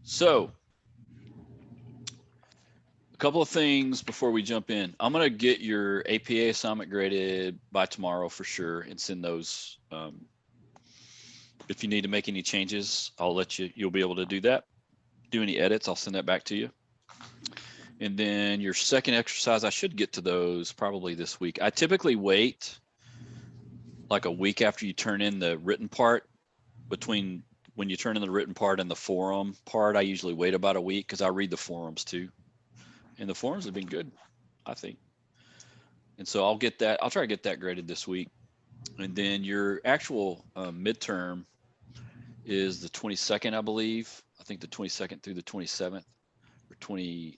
So a couple of things before we jump in. I'm going to get your APA assignment graded by tomorrow for sure and send those. If you need to make any changes, you'll be able to do that. Do any edits, I'll send that back to you. And then your second exercise, I should get to those probably this week. I typically wait like a week after you turn in the written part. Between when you turn in the written part and the forum part, I usually wait about a week because I read the forums too. And the forums have been good, I think. And so I'll try to get that graded this week. And then your actual midterm is the 22nd, I believe. I think the 22nd through the 27th.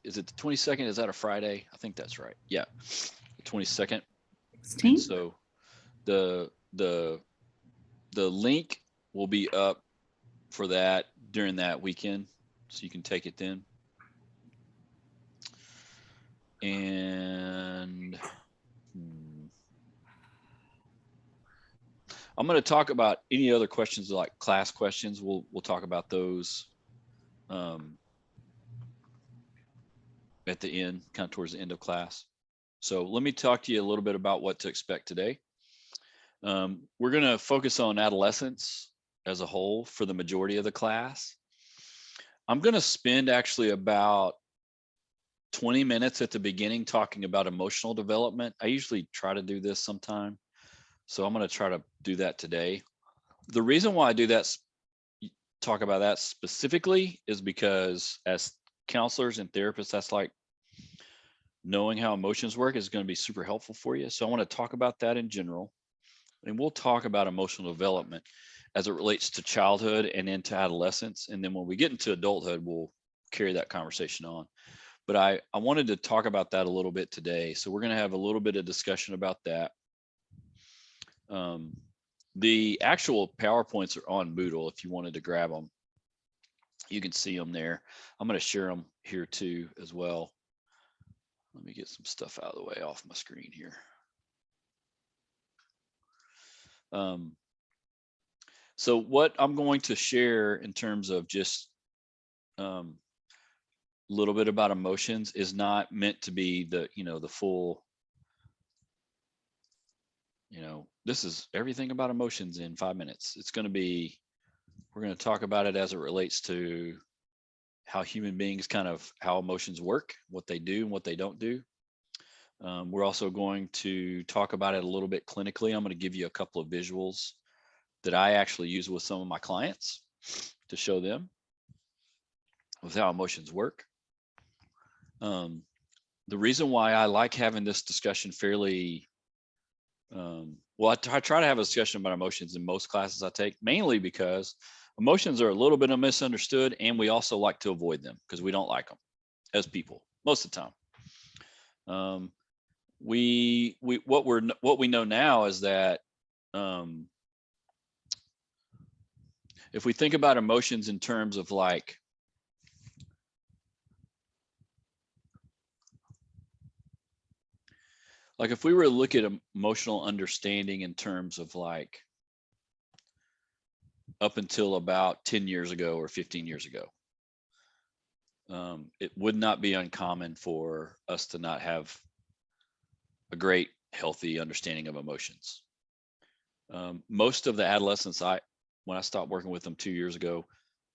Is it the 22nd? Is that a Friday? I think that's right. Yeah, the 22nd. 16? And so the link will be up for that during that weekend, so you can take it then. And I'm going to talk about any other questions like class questions. We'll talk about those at the end, kind of towards the end of class. So let me talk to you a little bit about what to expect today. We're going to focus on adolescents as a whole for the majority of the class. I'm going to spend actually about 20 minutes at the beginning talking about emotional development. I usually try to do this sometime, so I'm going to try to do that today. The reason why I do that, talk about that specifically, is because as counselors and therapists, that's like knowing how emotions work is going to be super helpful for you. So I want to talk about that in general, and we'll talk about emotional development as it relates to childhood and into adolescence. And then when we get into adulthood, we'll carry that conversation on. But I wanted to talk about that a little bit today. So we're going to have a little bit of discussion about that. The actual PowerPoints are on Moodle. If you wanted to grab them, you can see them there. I'm going to share them here too as well. Let me get some stuff out of the way off my screen here. So what I'm going to share in terms of just a little bit about emotions is not meant to be the full, this is everything about emotions in 5 minutes. It's going to be, we're going to talk about it as it relates to how human beings how emotions work, what they do and what they don't do. We're also going to talk about it a little bit clinically. I'm going to give you a couple of visuals that I actually use with some of my clients to show them with how emotions work. The reason why I like having this discussion fairly, I try to have a discussion about emotions in most classes I take, mainly because emotions are a little bit misunderstood, and we also like to avoid them because we don't like them as people most of the time. What we know now is that if we think about emotions in terms of like if we were to look at emotional understanding in terms of like up until about 10 years ago or 15 years ago, it would not be uncommon for us to not have a great, healthy understanding of emotions. Most of the adolescents, when I stopped working with them 2 years ago,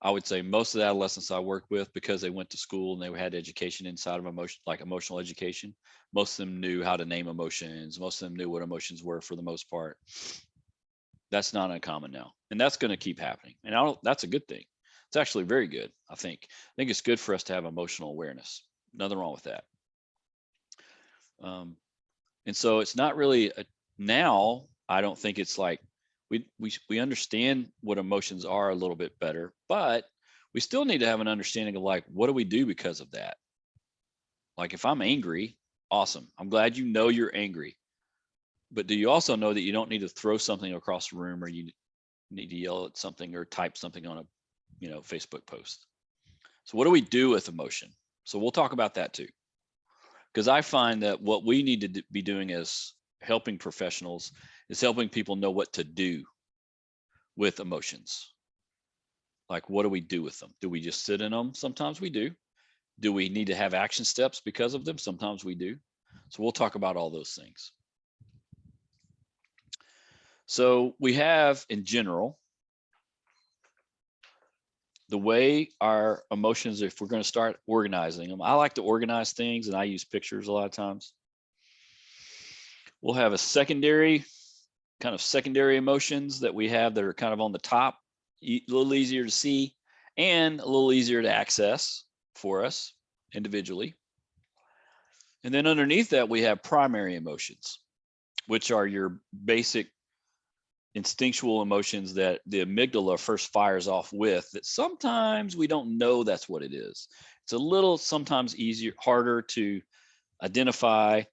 I would say most of the adolescents I worked with, because they went to school and they had education inside of emotion, like emotional education, most of them knew how to name emotions. Most of them knew what emotions were for the most part. That's not uncommon now, and that's going to keep happening. And that's a good thing. It's actually very good. I think it's good for us to have emotional awareness. Nothing wrong with that. And so it's not really now. I don't think it's like we understand what emotions are a little bit better, but we still need to have an understanding of like, what do we do because of that? Like if I'm angry, awesome. I'm glad you know you're angry. But do you also know that you don't need to throw something across the room, or you need to yell at something or type something on a Facebook post? So what do we do with emotion? So we'll talk about that too. Because I find that what we need to be doing as helping professionals is helping people know what to do with emotions. Like, what do we do with them? Do we just sit in them? Sometimes we do. Do we need to have action steps because of them? Sometimes we do. So we'll talk about all those things. So we have, in general, the way our emotions, if we're going to start organizing them, I like to organize things and I use pictures a lot of times. We'll have a secondary, kind of secondary emotions that we have that are kind of on the top, a little easier to see and a little easier to access for us individually. And then underneath that, we have primary emotions, which are your basic instinctual emotions that the amygdala first fires off with, that sometimes we don't know that's what it is. It's a little sometimes easier, harder to identify.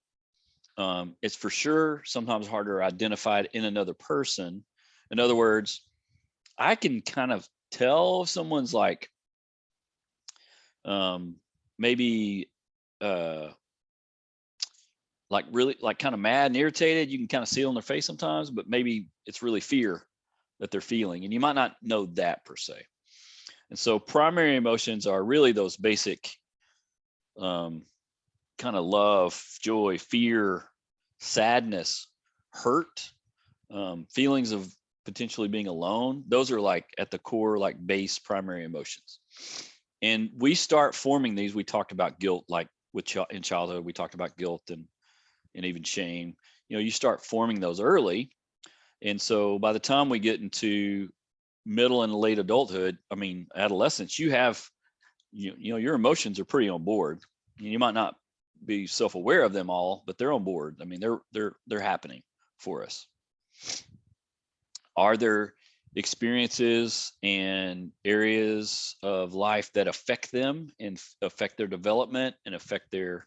It's for sure sometimes harder identified in another person. In other words, I can kind of tell if someone's like maybe like really like kind of mad and irritated. You can kind of see it on their face sometimes, but maybe it's really fear that they're feeling, and you might not know that per se. And so primary emotions are really those basic kind of love, joy, fear, sadness, hurt, feelings of potentially being alone. Those are like at the core, like base primary emotions. And we start forming these. We talked about guilt, like in childhood, we talked about guilt and even shame. You know, you start forming those early. And so by the time we get into middle and late adulthood, I mean, adolescence, you have, you know, your emotions are pretty on board. You might not be self-aware of them all, but they're on board. I mean, they're happening for us. Are there experiences and areas of life that affect them and affect their development and affect their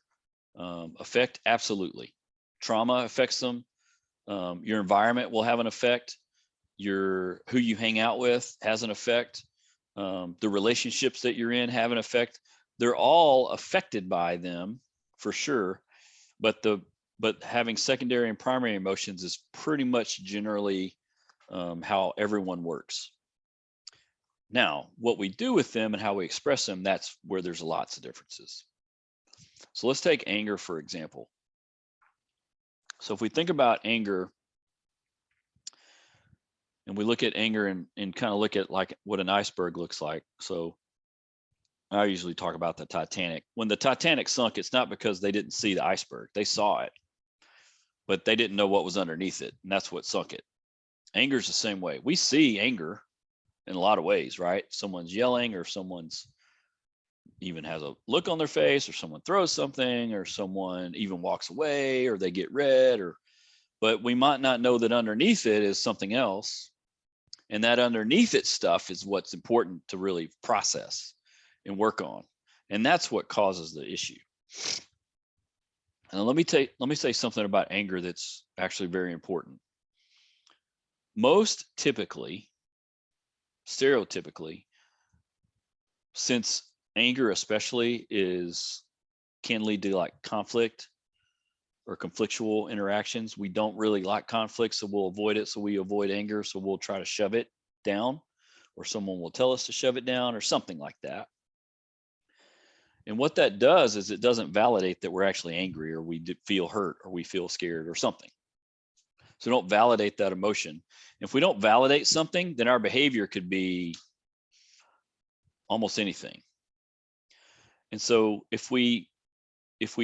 effect? Absolutely. Trauma affects them. Your environment will have an effect. Who you hang out with has an effect. The relationships that you're in have an effect. They're all affected by them for sure. But having secondary and primary emotions is pretty much generally how everyone works. Now, what we do with them and how we express them, that's where there's lots of differences. So let's take anger, for example. So if we think about anger and we look at anger and kind of look at like what an iceberg looks like. So I usually talk about the Titanic. When the Titanic sunk, it's not because they didn't see the iceberg. They saw it, but they didn't know what was underneath it. And that's what sunk it. Anger is the same way. We see anger in a lot of ways, right? Someone's yelling, or someone's even has a look on their face, or someone throws something, or someone even walks away, or they get red, but we might not know that underneath it is something else. And that underneath it stuff is what's important to really process and work on. And that's what causes the issue. And let me say something about anger that's actually very important. Most typically, stereotypically, since anger especially can lead to like conflict or conflictual interactions, we don't really like conflict, so we'll avoid it. So we avoid anger, so we'll try to shove it down, or someone will tell us to shove it down, or something like that. And what that does is it doesn't validate that we're actually angry, or we feel hurt, or we feel scared, or something. So don't validate that emotion. If we don't validate something, then our behavior could be almost anything. And so if we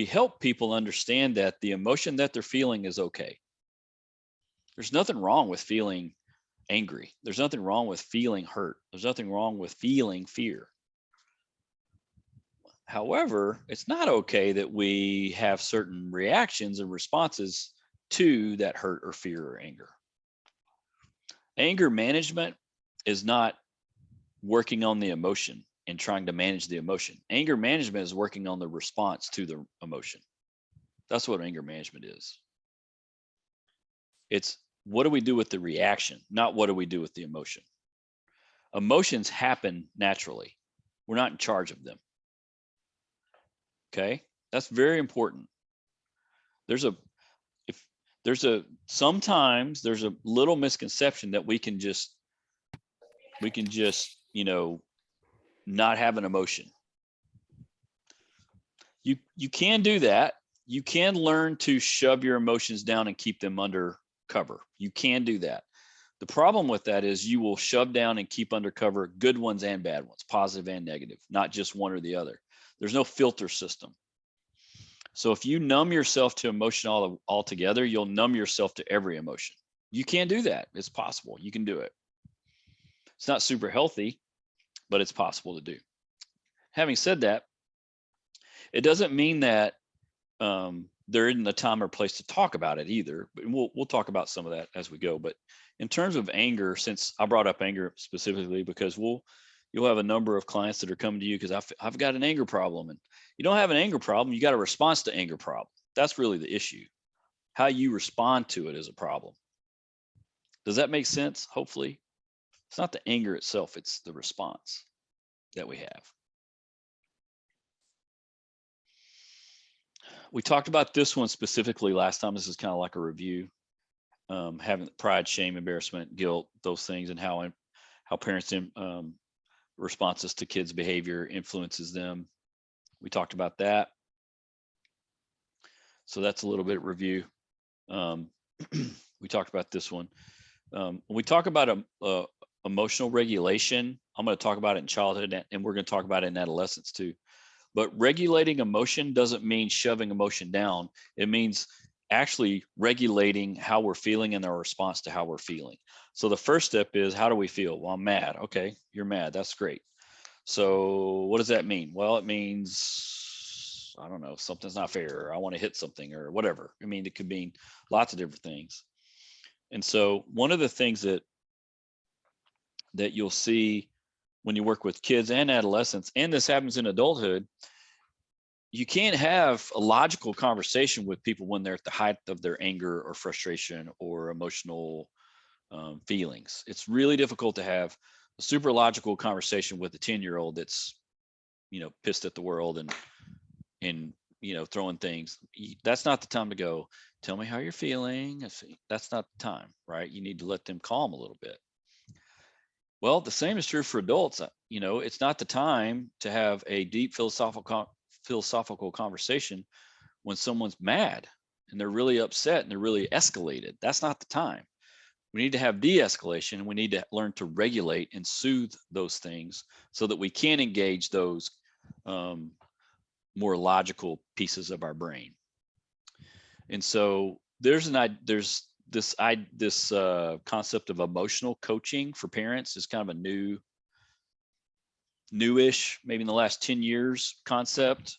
help people understand that the emotion that they're feeling is okay. There's nothing wrong with feeling angry. There's nothing wrong with feeling hurt. There's nothing wrong with feeling fear. However, it's not okay that we have certain reactions and responses to that hurt or fear or anger. Anger management is not working on the emotion and trying to manage the emotion. Anger management is working on the response to the emotion. That's what anger management is. It's what do we do with the reaction, not what do we do with the emotion. Emotions happen naturally. We're not in charge of them. Okay, that's very important. Sometimes there's a little misconception that we can just not have an emotion. You can do that. You can learn to shove your emotions down and keep them under cover. You can do that. The problem with that is you will shove down and keep under cover good ones and bad ones, positive and negative, not just one or the other. There's no filter system. So if you numb yourself to emotion altogether, you'll numb yourself to every emotion. You can do that. It's possible. You can do it. It's not super healthy, but it's possible to do. Having said that, it doesn't mean that there isn't a time or place to talk about it either. But we'll talk about some of that as we go. But in terms of anger, since I brought up anger specifically, because you'll have a number of clients that are coming to you because I've got an anger problem, and you don't have an anger problem. You got a response to anger problem. That's really the issue. How you respond to it is a problem. Does that make sense? Hopefully, it's not the anger itself; it's the response that we have. We talked about this one specifically last time. This is kind of like a review. Having pride, shame, embarrassment, guilt, those things, and how parents' responses to kids' behavior influences them. We talked about that. So that's a little bit of review. We talked about this one. When we talk about emotional regulation, I'm going to talk about it in childhood, and we're going to talk about it in adolescence too. But regulating emotion doesn't mean shoving emotion down. It means actually regulating how we're feeling and our response to how we're feeling. So the first step is, how do we feel? Well, I'm mad. Okay, you're mad. That's great. So what does that mean? Well, it means, I don't know, something's not fair, or I want to hit something, or whatever. I mean, it could mean lots of different things. And so one of the things that you'll see when you work with kids and adolescents, and this happens in adulthood, you can't have a logical conversation with people when they're at the height of their anger or frustration or emotional feelings. It's really difficult to have a super logical conversation with a 10-year-old that's, pissed at the world and throwing things. That's not the time to go, tell me how you're feeling. That's not the time, right? You need to let them calm a little bit. Well, the same is true for adults. It's not the time to have a deep philosophical conversation when someone's mad and they're really upset and they're really escalated. That's not the time. We need to have de-escalation, and we need to learn to regulate and soothe those things so that we can engage those more logical pieces of our brain. And so there's this concept of emotional coaching for parents is kind of a newish, maybe in the last 10 years concept.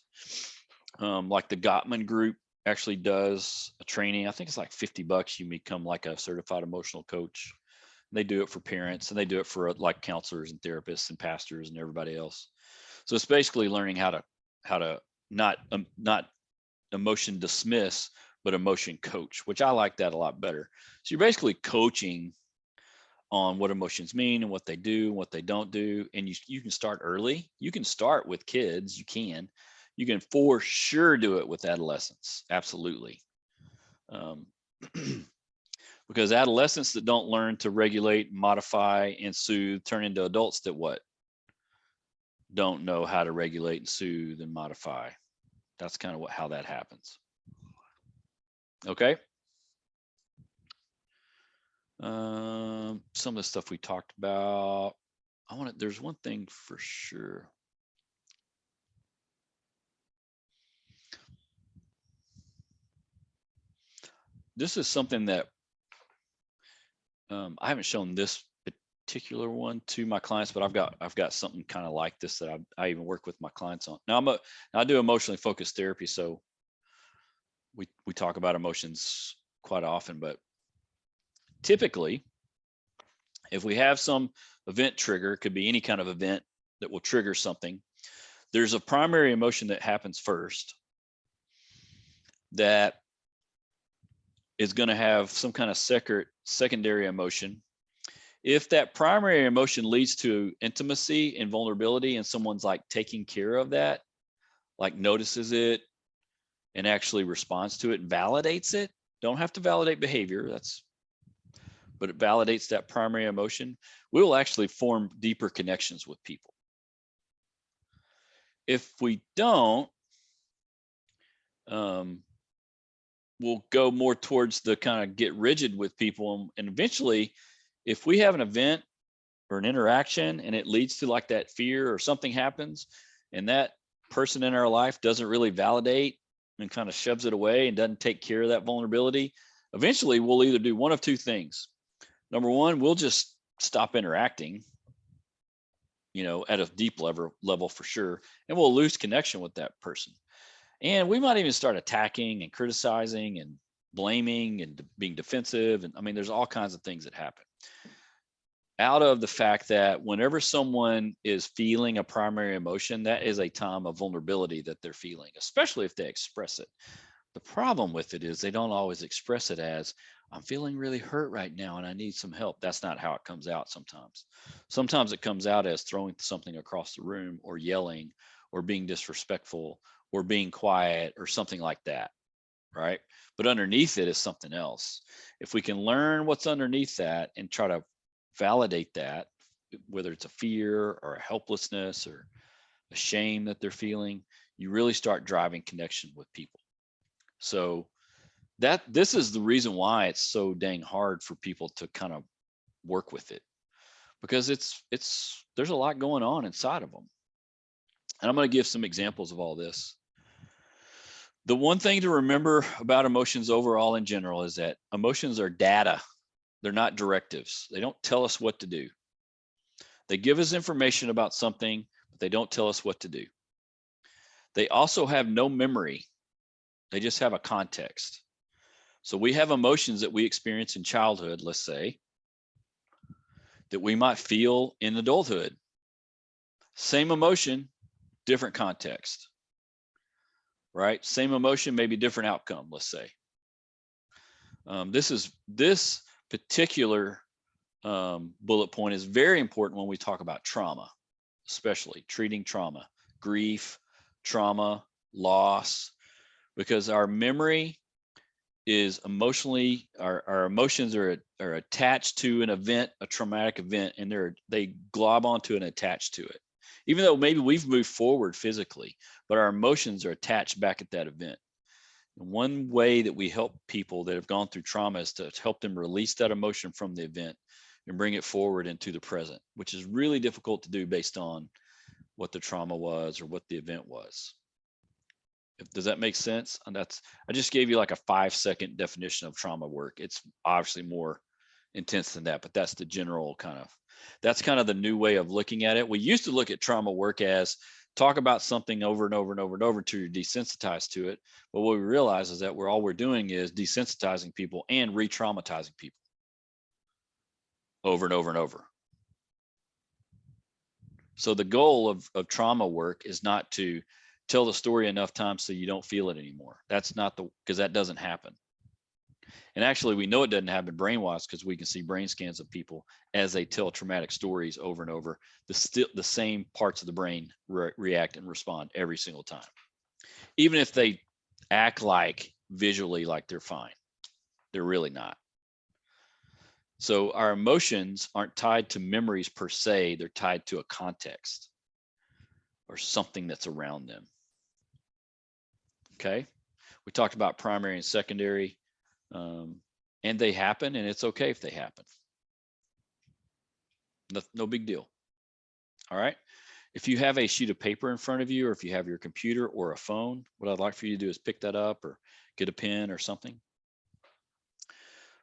Like the Gottman Group actually does a training. I think it's like $50. You become like a certified emotional coach. They do it for parents, and they do it for like counselors and therapists and pastors and everybody else. So it's basically learning how to not emotion dismiss, but emotion coach, which I like that a lot better. So you're basically coaching on what emotions mean and what they do and what they don't do. And you can start early. You can start with kids. You can for sure do it with adolescents. Absolutely. Because adolescents that don't learn to regulate, modify, and soothe turn into adults that what? Don't know how to regulate and soothe and modify. That's kind of how that happens. Okay. Some of the stuff we talked about. There's one thing for sure. This is something that I haven't shown this particular one to my clients, but I've got something kind of like this that I even work with my clients on. Now I do emotionally focused therapy, so we talk about emotions quite often, but typically if we have some event trigger, it could be any kind of event that will trigger something, there's a primary emotion that happens first that is going to have some kind of secondary emotion. If that primary emotion leads to intimacy and vulnerability, and someone's like taking care of that, like notices it and actually responds to it, validates it, don't have to validate behavior, but it validates that primary emotion, we will actually form deeper connections with people. If we don't, we'll go more towards the kind of get rigid with people. And eventually, if we have an event or an interaction and it leads to like that fear or something happens and that person in our life doesn't really validate and kind of shoves it away and doesn't take care of that vulnerability, eventually we'll either do one of two things. Number one, we'll just stop interacting, at a deep level for sure, and we'll lose connection with that person. And we might even start attacking and criticizing and blaming and being defensive. And I mean, there's all kinds of things that happen out of the fact that whenever someone is feeling a primary emotion, that is a time of vulnerability that they're feeling, especially if they express it. The problem with it is they don't always express it as, I'm feeling really hurt right now and I need some help. That's not how it comes out sometimes. Sometimes it comes out as throwing something across the room or yelling or being disrespectful or being quiet or something like that, right? But underneath it is something else. If we can learn what's underneath that and try to validate that, whether it's a fear or a helplessness or a shame that they're feeling, you really start driving connection with people. So this is the reason why it's so dang hard for people to kind of work with it, because there's a lot going on inside of them. And I'm going to give some examples of all this. The one thing to remember about emotions overall in general is that emotions are data. They're not directives. They don't tell us what to do. They give us information about something, but they don't tell us what to do. They also have no memory. They just have a context. So we have emotions that we experience in childhood, let's say, that we might feel in adulthood. Same emotion, different context, right? Same emotion, maybe different outcome, let's say. This particular bullet point is very important when we talk about trauma, especially treating trauma, grief, trauma, loss, because our memory is emotionally, our emotions are attached to an event, a traumatic event, and they glob onto and attach to it. Even though maybe we've moved forward physically, but our emotions are attached back at that event. And one way that we help people that have gone through trauma is to help them release that emotion from the event and bring it forward into the present, which is really difficult to do based on what the trauma was or what the event was. Does that make sense? And I just gave you like a 5-second definition of trauma work. It's obviously more intense than that, but that's the general that's kind of the new way of looking at it. We used to look at trauma work as talk about something over and over and over and over until you're desensitized to it. But what we realize is that all we're doing is desensitizing people and re-traumatizing people over and over and over. So the goal of trauma work is not to tell the story enough times so you don't feel it anymore. That's not because that doesn't happen. And actually, we know it doesn't happen brainwise because we can see brain scans of people as they tell traumatic stories over and over. The same parts of the brain react and respond every single time, even if they act like visually like they're fine. They're really not. So our emotions aren't tied to memories per se. They're tied to a context or something that's around them. Okay. We talked about primary and secondary, and they happen, and it's okay if they happen. No big deal. All right. If you have a sheet of paper in front of you, or if you have your computer or a phone, what I'd like for you to do is pick that up or get a pen or something.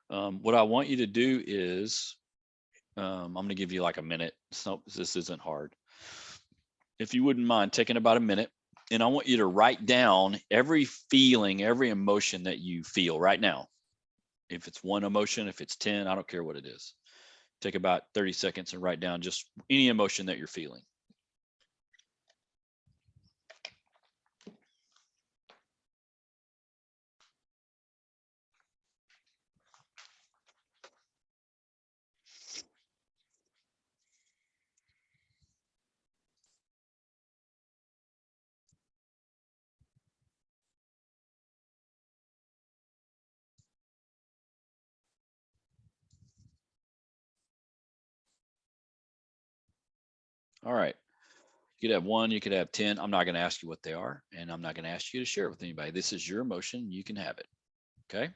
What I want you to do is, I'm going to give you like a minute. So this isn't hard. If you wouldn't mind taking about a minute, and I want you to write down every feeling, every emotion that you feel right now. If it's one emotion, if it's 10, I don't care what it is. Take about 30 seconds and write down just any emotion that you're feeling. All right. You could have one, you could have 10. I'm not going to ask you what they are, and I'm not going to ask you to share it with anybody. This is your emotion. You can have it. Okay.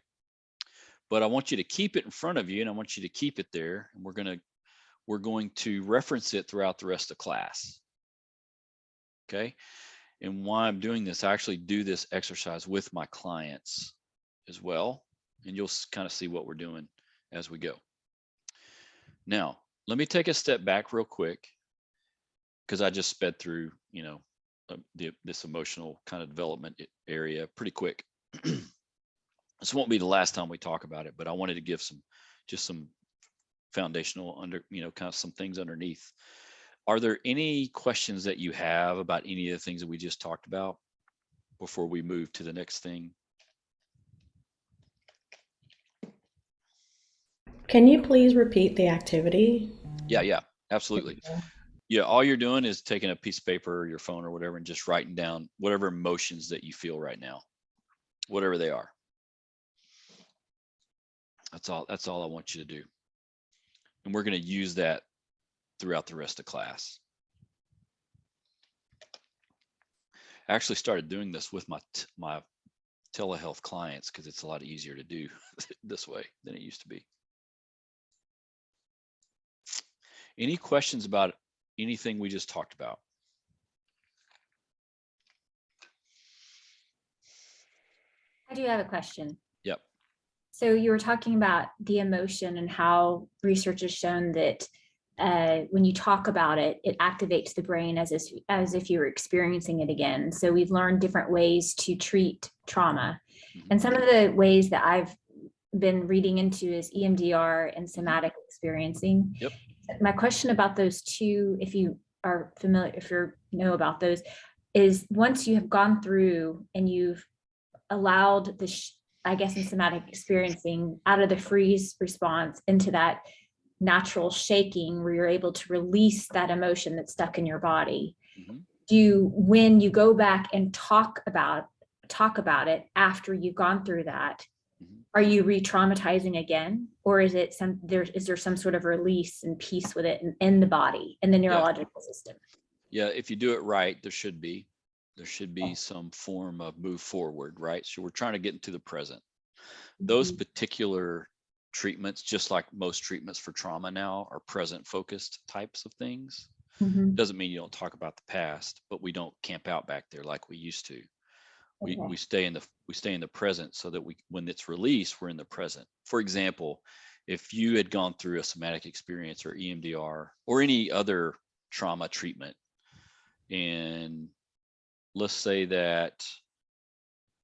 But I want you to keep it in front of you, and I want you to keep it there. And we're going to reference it throughout the rest of class. Okay. And why I'm doing this, I actually do this exercise with my clients as well. And you'll kind of see what we're doing as we go. Now, let me take a step back real quick, because I just sped through, this emotional kind of development area pretty quick. This won't be the last time we talk about it, but I wanted to give some foundational kind of some things underneath. Are there any questions that you have about any of the things that we just talked about before we move to the next thing? Can you please repeat the activity? Yeah, absolutely. Yeah, all you're doing is taking a piece of paper or your phone or whatever and just writing down whatever emotions that you feel right now, whatever they are. That's all I want you to do. And we're going to use that throughout the rest of class. I actually started doing this with my telehealth clients because it's a lot easier to do this way than it used to be. Any questions about anything we just talked about? I do have a question. Yep. So you were talking about the emotion and how research has shown that when you talk about it, it activates the brain as if you were experiencing it again. So we've learned different ways to treat trauma. Mm-hmm. And some of the ways that I've been reading into is EMDR and somatic experiencing. Yep. My question about those two, if you are familiar, if you know about those, is once you have gone through and you've allowed I guess in somatic experiencing, out of the freeze response into that natural shaking where you're able to release that emotion that's stuck in your body. Mm-hmm. When you go back and talk about it after you've gone through that, mm-hmm. Are you re-traumatizing again, or is there some sort of release and peace with it in the body, in the neurological system? Yeah, if you do it right, there should be some form of move forward, right? So we're trying to get into the present. Mm-hmm. Those particular treatments, just like most treatments for trauma now, are present focused types of things. Mm-hmm. Doesn't mean you don't talk about the past, but we don't camp out back there like we used to. Okay. We stay in the present, so that when it's released, we're in the present. For example, if you had gone through a somatic experience or EMDR or any other trauma treatment, and let's say that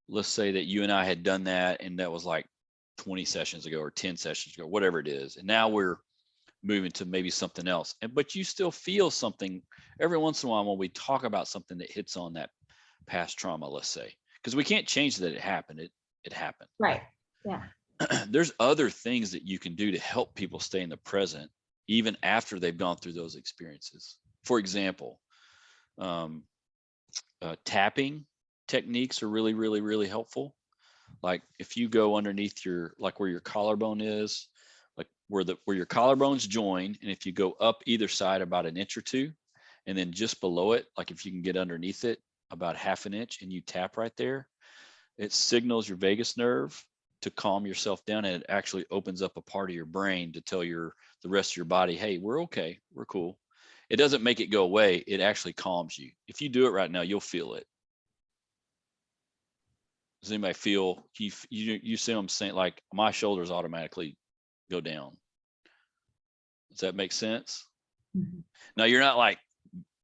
you and I had done that, and that was like 20 sessions ago or 10 sessions ago, whatever it is. And now we're moving to maybe something else. But you still feel something every once in a while when we talk about something that hits on that past trauma, let's say, because we can't change that it happened. It happened. Right. Yeah. There's other things that you can do to help people stay in the present, even after they've gone through those experiences. For example, tapping techniques are really, really, really helpful. Like if you go underneath where your collarbone is, like where your collarbones join, and if you go up either side about an inch or two, and then just below it, like if you can get underneath it about half an inch and you tap right there, it signals your vagus nerve to calm yourself down, and it actually opens up a part of your brain to tell the rest of your body, hey, we're okay, we're cool. It doesn't make it go away, it actually calms you. If you do it right now, you'll feel it. Does anybody feel, you see what I'm saying? Like my shoulders automatically go down. Does that make sense? Mm-hmm. Now you're not like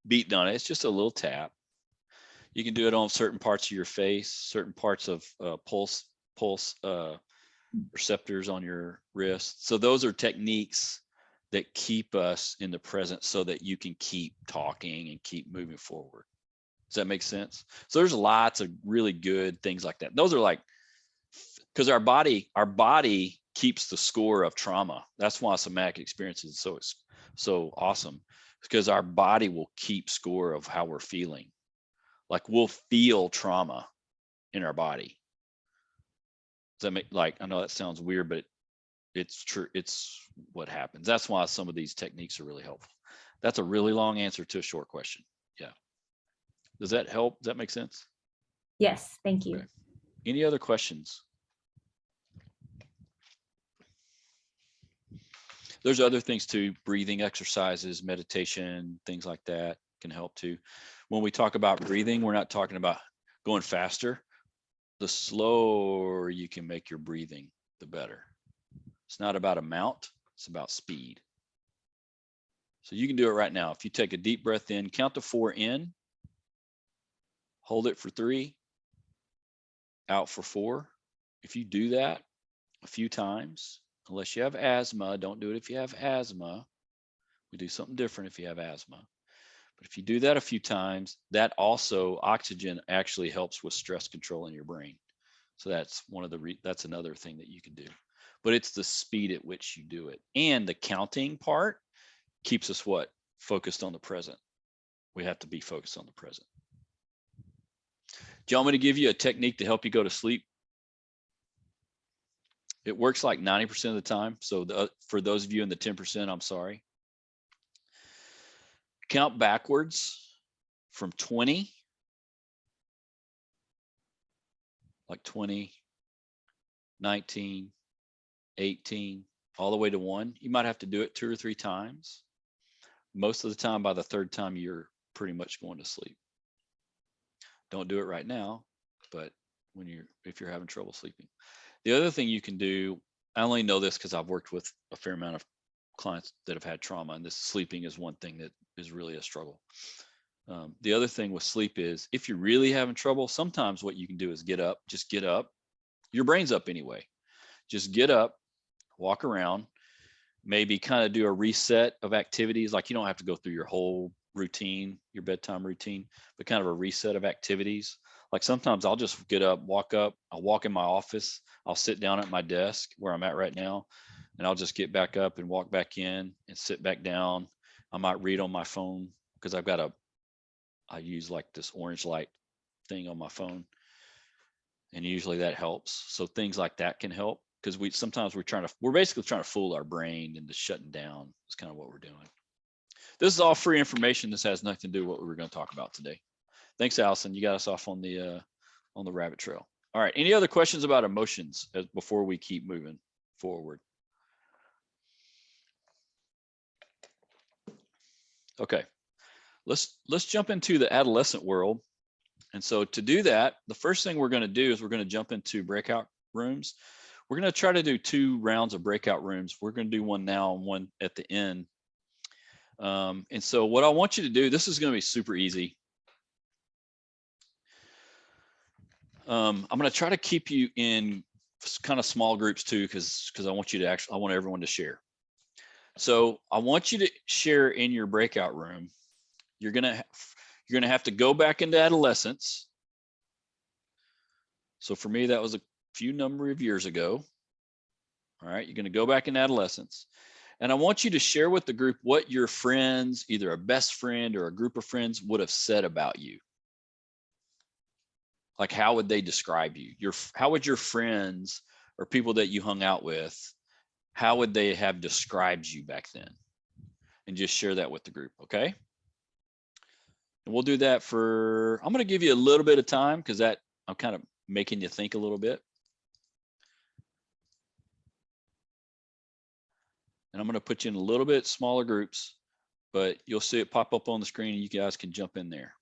beating on it, it's just a little tap. You can do it on certain parts of your face, certain parts of pulse receptors on your wrist. So those are techniques that keep us in the present so that you can keep talking and keep moving forward. Does that make sense? So there's lots of really good things like that. Those are like, because our body keeps the score of trauma. That's why somatic experience is so awesome, because our body will keep score of how we're feeling. Like we'll feel trauma in our body. Does that make, like, I know that sounds weird, but it's true. It's what happens. That's why some of these techniques are really helpful. That's a really long answer to a short question. Yeah. Does that help? Does that make sense? Yes, thank you. Okay. Any other questions? There's other things too, breathing exercises, meditation, things like that can help too. When we talk about breathing, we're not talking about going faster. The slower you can make your breathing, the better. It's not about amount, it's about speed. So you can do it right now. If you take a deep breath in, count to 4 in, hold it for 3, out for 4. If you do that a few times, unless you have asthma, don't do it if you have asthma. We do something different if you have asthma. But if you do that a few times, that also, oxygen actually helps with stress control in your brain. So that's that's another thing that you can do. But it's the speed at which you do it. And the counting part keeps us what? Focused on the present. We have to be focused on the present. Do you want me to give you a technique to help you go to sleep? It works like 90% of the time. So for those of you in the 10%, I'm sorry. Count backwards from 20, like 20, 19, 18, all the way to 1. You might have to do it 2 or 3 times. Most of the time, by the 3rd time, you're pretty much going to sleep. Don't do it right now, but if you're having trouble sleeping. The other thing you can do, I only know this because I've worked with a fair amount of clients that have had trauma, and this sleeping is one thing that is really a struggle. The other thing with sleep is if you're really having trouble, sometimes what you can do is get up, just get up. Your brain's up anyway. Just get up, walk around, maybe kind of do a reset of activities. Like you don't have to go through your whole routine, your bedtime routine, but kind of a reset of activities. Like sometimes I'll just get up, I'll walk in my office, I'll sit down at my desk where I'm at right now, and I'll just get back up and walk back in and sit back down. I might read on my phone because I use like this orange light thing on my phone, and usually that helps. So things like that can help because we're basically trying to fool our brain into shutting down. It's kind of what we're doing. This is all free information. This has nothing to do with what we were going to talk about today. Thanks, Allison. You got us off on the rabbit trail. All right. Any other questions about emotions before we keep moving forward? Okay. Let's jump into the adolescent world. And so to do that, the first thing we're going to do is we're going to jump into breakout rooms. We're going to try to do 2 rounds of breakout rooms. We're going to do one now and one at the end. And so what I want you to do, this is going to be super easy. I'm going to try to keep you in kind of small groups too, because I want everyone to share. So I want you to share in your breakout room. You're going to have to go back into adolescence. So for me, that was a few number of years ago. All right, you're going to go back in adolescence. And I want you to share with the group what your friends, either a best friend or a group of friends, would have said about you. Like, how would they describe you? How would your friends or people that you hung out with, how would they have described you back then? And just share that with the group, okay? And we'll do that I'm going to give you a little bit of time because I'm kind of making you think a little bit. And I'm going to put you in a little bit smaller groups, but you'll see it pop up on the screen and you guys can jump in there.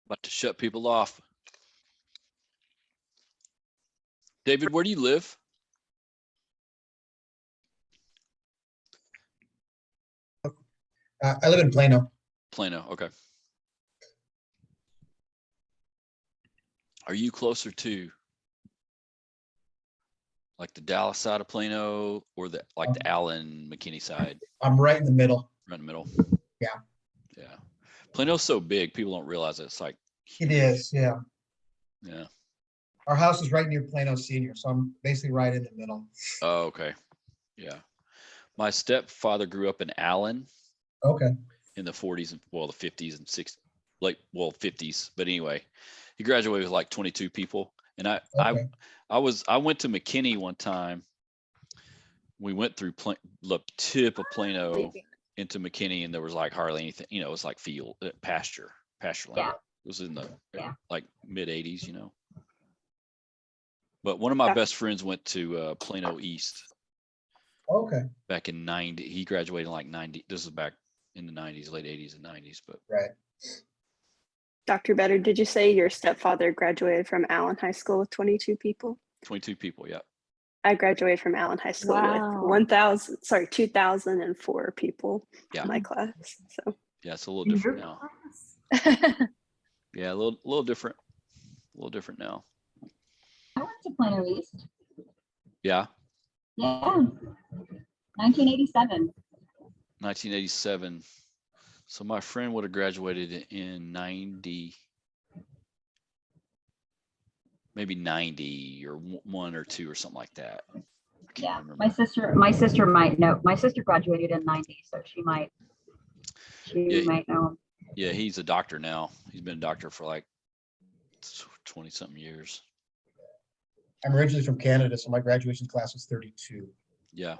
About to shut people off. David, where do you live? I live in Plano. Plano. Okay. Are you closer to like the Dallas side of Plano or the Allen McKinney side? I'm right in the middle. Right in the middle. Yeah. Yeah. Plano's so big, people don't realize it. It's like It huge. is, yeah. Yeah. Our house is right near Plano Senior, so I'm basically right in the middle. Oh, okay. Yeah. My stepfather grew up in Allen Okay. in the 40s and the 50s and 60s, 50s. But anyway, he graduated with like 22 people. And I went to McKinney one time. We went through the tip of Plano into McKinney, and there was like hardly anything, it was like field, pasture land. Yeah. It was in the Yeah. like mid 80s, But one of my best friends went to Plano East Okay. back in 90. He graduated in like 90. This is back in the 90s, late 80s and 90s. But Right. Dr. Better, did you say your stepfather graduated from Allen High School with 22 people? 22 people, yeah. I graduated from Allen High School with 2,004 people Yeah. in my class. So Yeah, it's a little different now. Yeah, a little different. A little different now. I went to Plano East. Yeah. Yeah. 1987. 1987. So my friend would have graduated in 90, maybe 90 or 1 or 2 or something like that. I can't Yeah. remember. My sister might know. My sister graduated in 90, so she might know him. Yeah, he's a doctor now. He's been a doctor for like 20 something years. I'm originally from Canada, so my graduation class was 32. Yeah.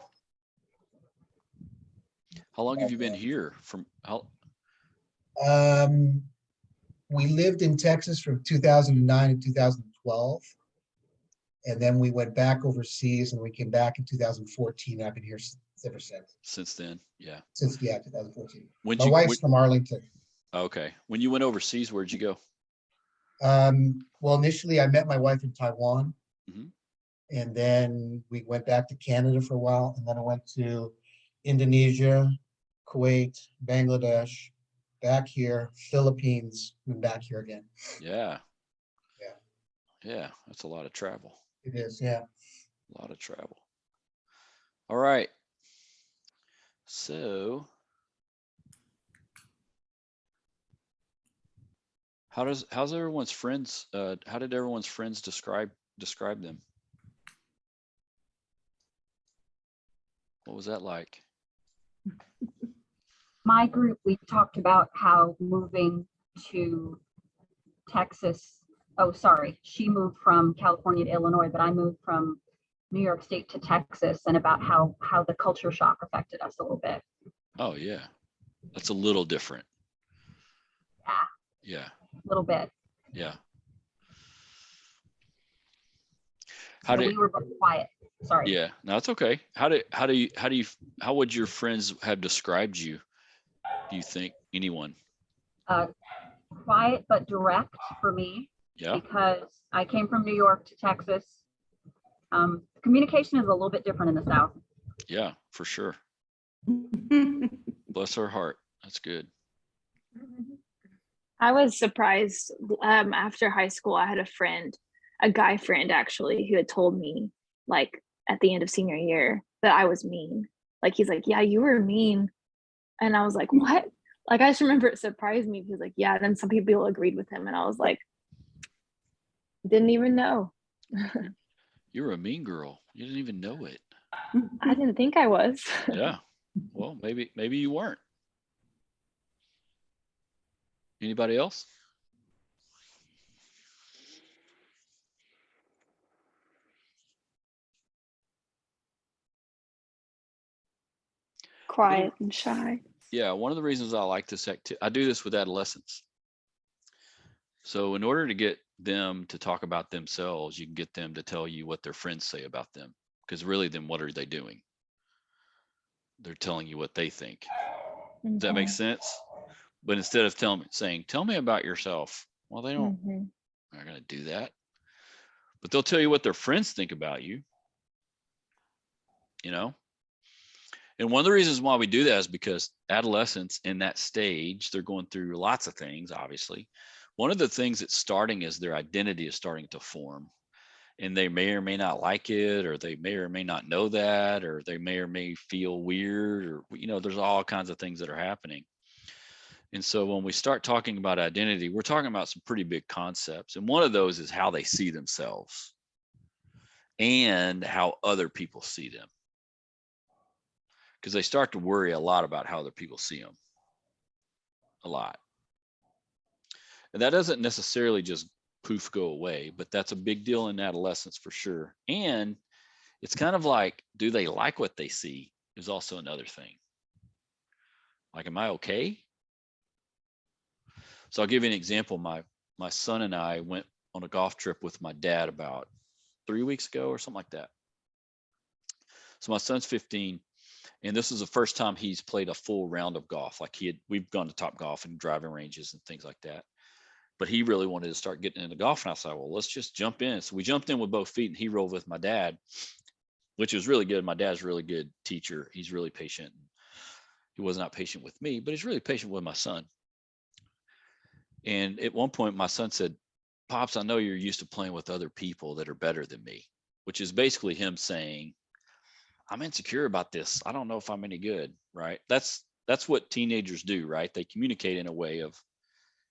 How long have you been here? We lived in Texas from 2009 to 2012. And then we went back overseas and we came back in 2014. I've been here ever since. Since then, yeah. Since 2014. When'd My you- wife's from Arlington. Okay. When you went overseas, where'd you go? Well, initially I met my wife in Taiwan. Mhm. And then we went back to Canada for a while. And then I went to Indonesia, Kuwait, Bangladesh, back here, Philippines, and back here again. Yeah. Yeah. Yeah, that's a lot of travel. It is, yeah. A lot of travel. All right. So how's everyone's friends? How did everyone's friends describe them? What was that like? My group, we talked about how moving to Texas. Oh, sorry. She moved from California to Illinois, but I moved from New York State to Texas, and about how the culture shock affected us a little bit. Oh yeah. That's a little different. Yeah. Yeah. A little bit. Yeah. We were both quiet. Sorry. Yeah, no, it's okay. How would your friends have described you? Do you think anyone? Quiet but direct for me. Yeah. Because I came from New York to Texas. Communication is a little bit different in the South. Yeah, for sure. Bless her heart. That's good. I was surprised after high school. I had a guy friend actually, who had told me like at the end of senior year that I was mean. Like he's like, yeah, you were mean. And I was like, what? Like I just remember it surprised me. He was like, yeah. And then some people agreed with him. And I was like, didn't even know. You were a mean girl. You didn't even know it. I didn't think I was. Yeah. Well, maybe you weren't. Anybody else? quiet and shy. Yeah, one of the reasons I like this activity, I do this with adolescents. So in order to get them to talk about themselves, you can get them to tell you what their friends say about them. Because really, then what are they doing? They're telling you what they think. Does that make sense? But instead of saying, tell me about yourself, Well, they don't, Mhm. they're going to do that, but they'll tell you what their friends think about you, you know? And one of the reasons why we do that is because adolescents in that stage, they're going through lots of things, obviously. One of the things that's starting is their identity is starting to form. And they may or may not like it, or they may or may not know that, or they may or may feel weird, or, there's all kinds of things that are happening. And so when we start talking about identity, we're talking about some pretty big concepts. And one of those is how they see themselves and how other people see them. Because they start to worry a lot about how other people see them. A lot. And that doesn't necessarily just poof go away, but that's a big deal in adolescence for sure. And it's kind of like, do they like what they see is also another thing. Like, am I okay? So I'll give you an example. My son and I went on a golf trip with my dad about 3 weeks ago or something like that. So my son's 15, and this is the first time he's played a full round of golf. Like we've gone to Top Golf and driving ranges and things like that. But he really wanted to start getting into golf. And I said, well, let's just jump in. So we jumped in with both feet, and he rolled with my dad, which was really good. My dad's a really good teacher. He's really patient. He was not patient with me, but he's really patient with my son. And at one point, my son said, Pops, I know you're used to playing with other people that are better than me, which is basically him saying, I'm insecure about this. I don't know if I'm any good, right? That's what teenagers do, right? They communicate in a way of,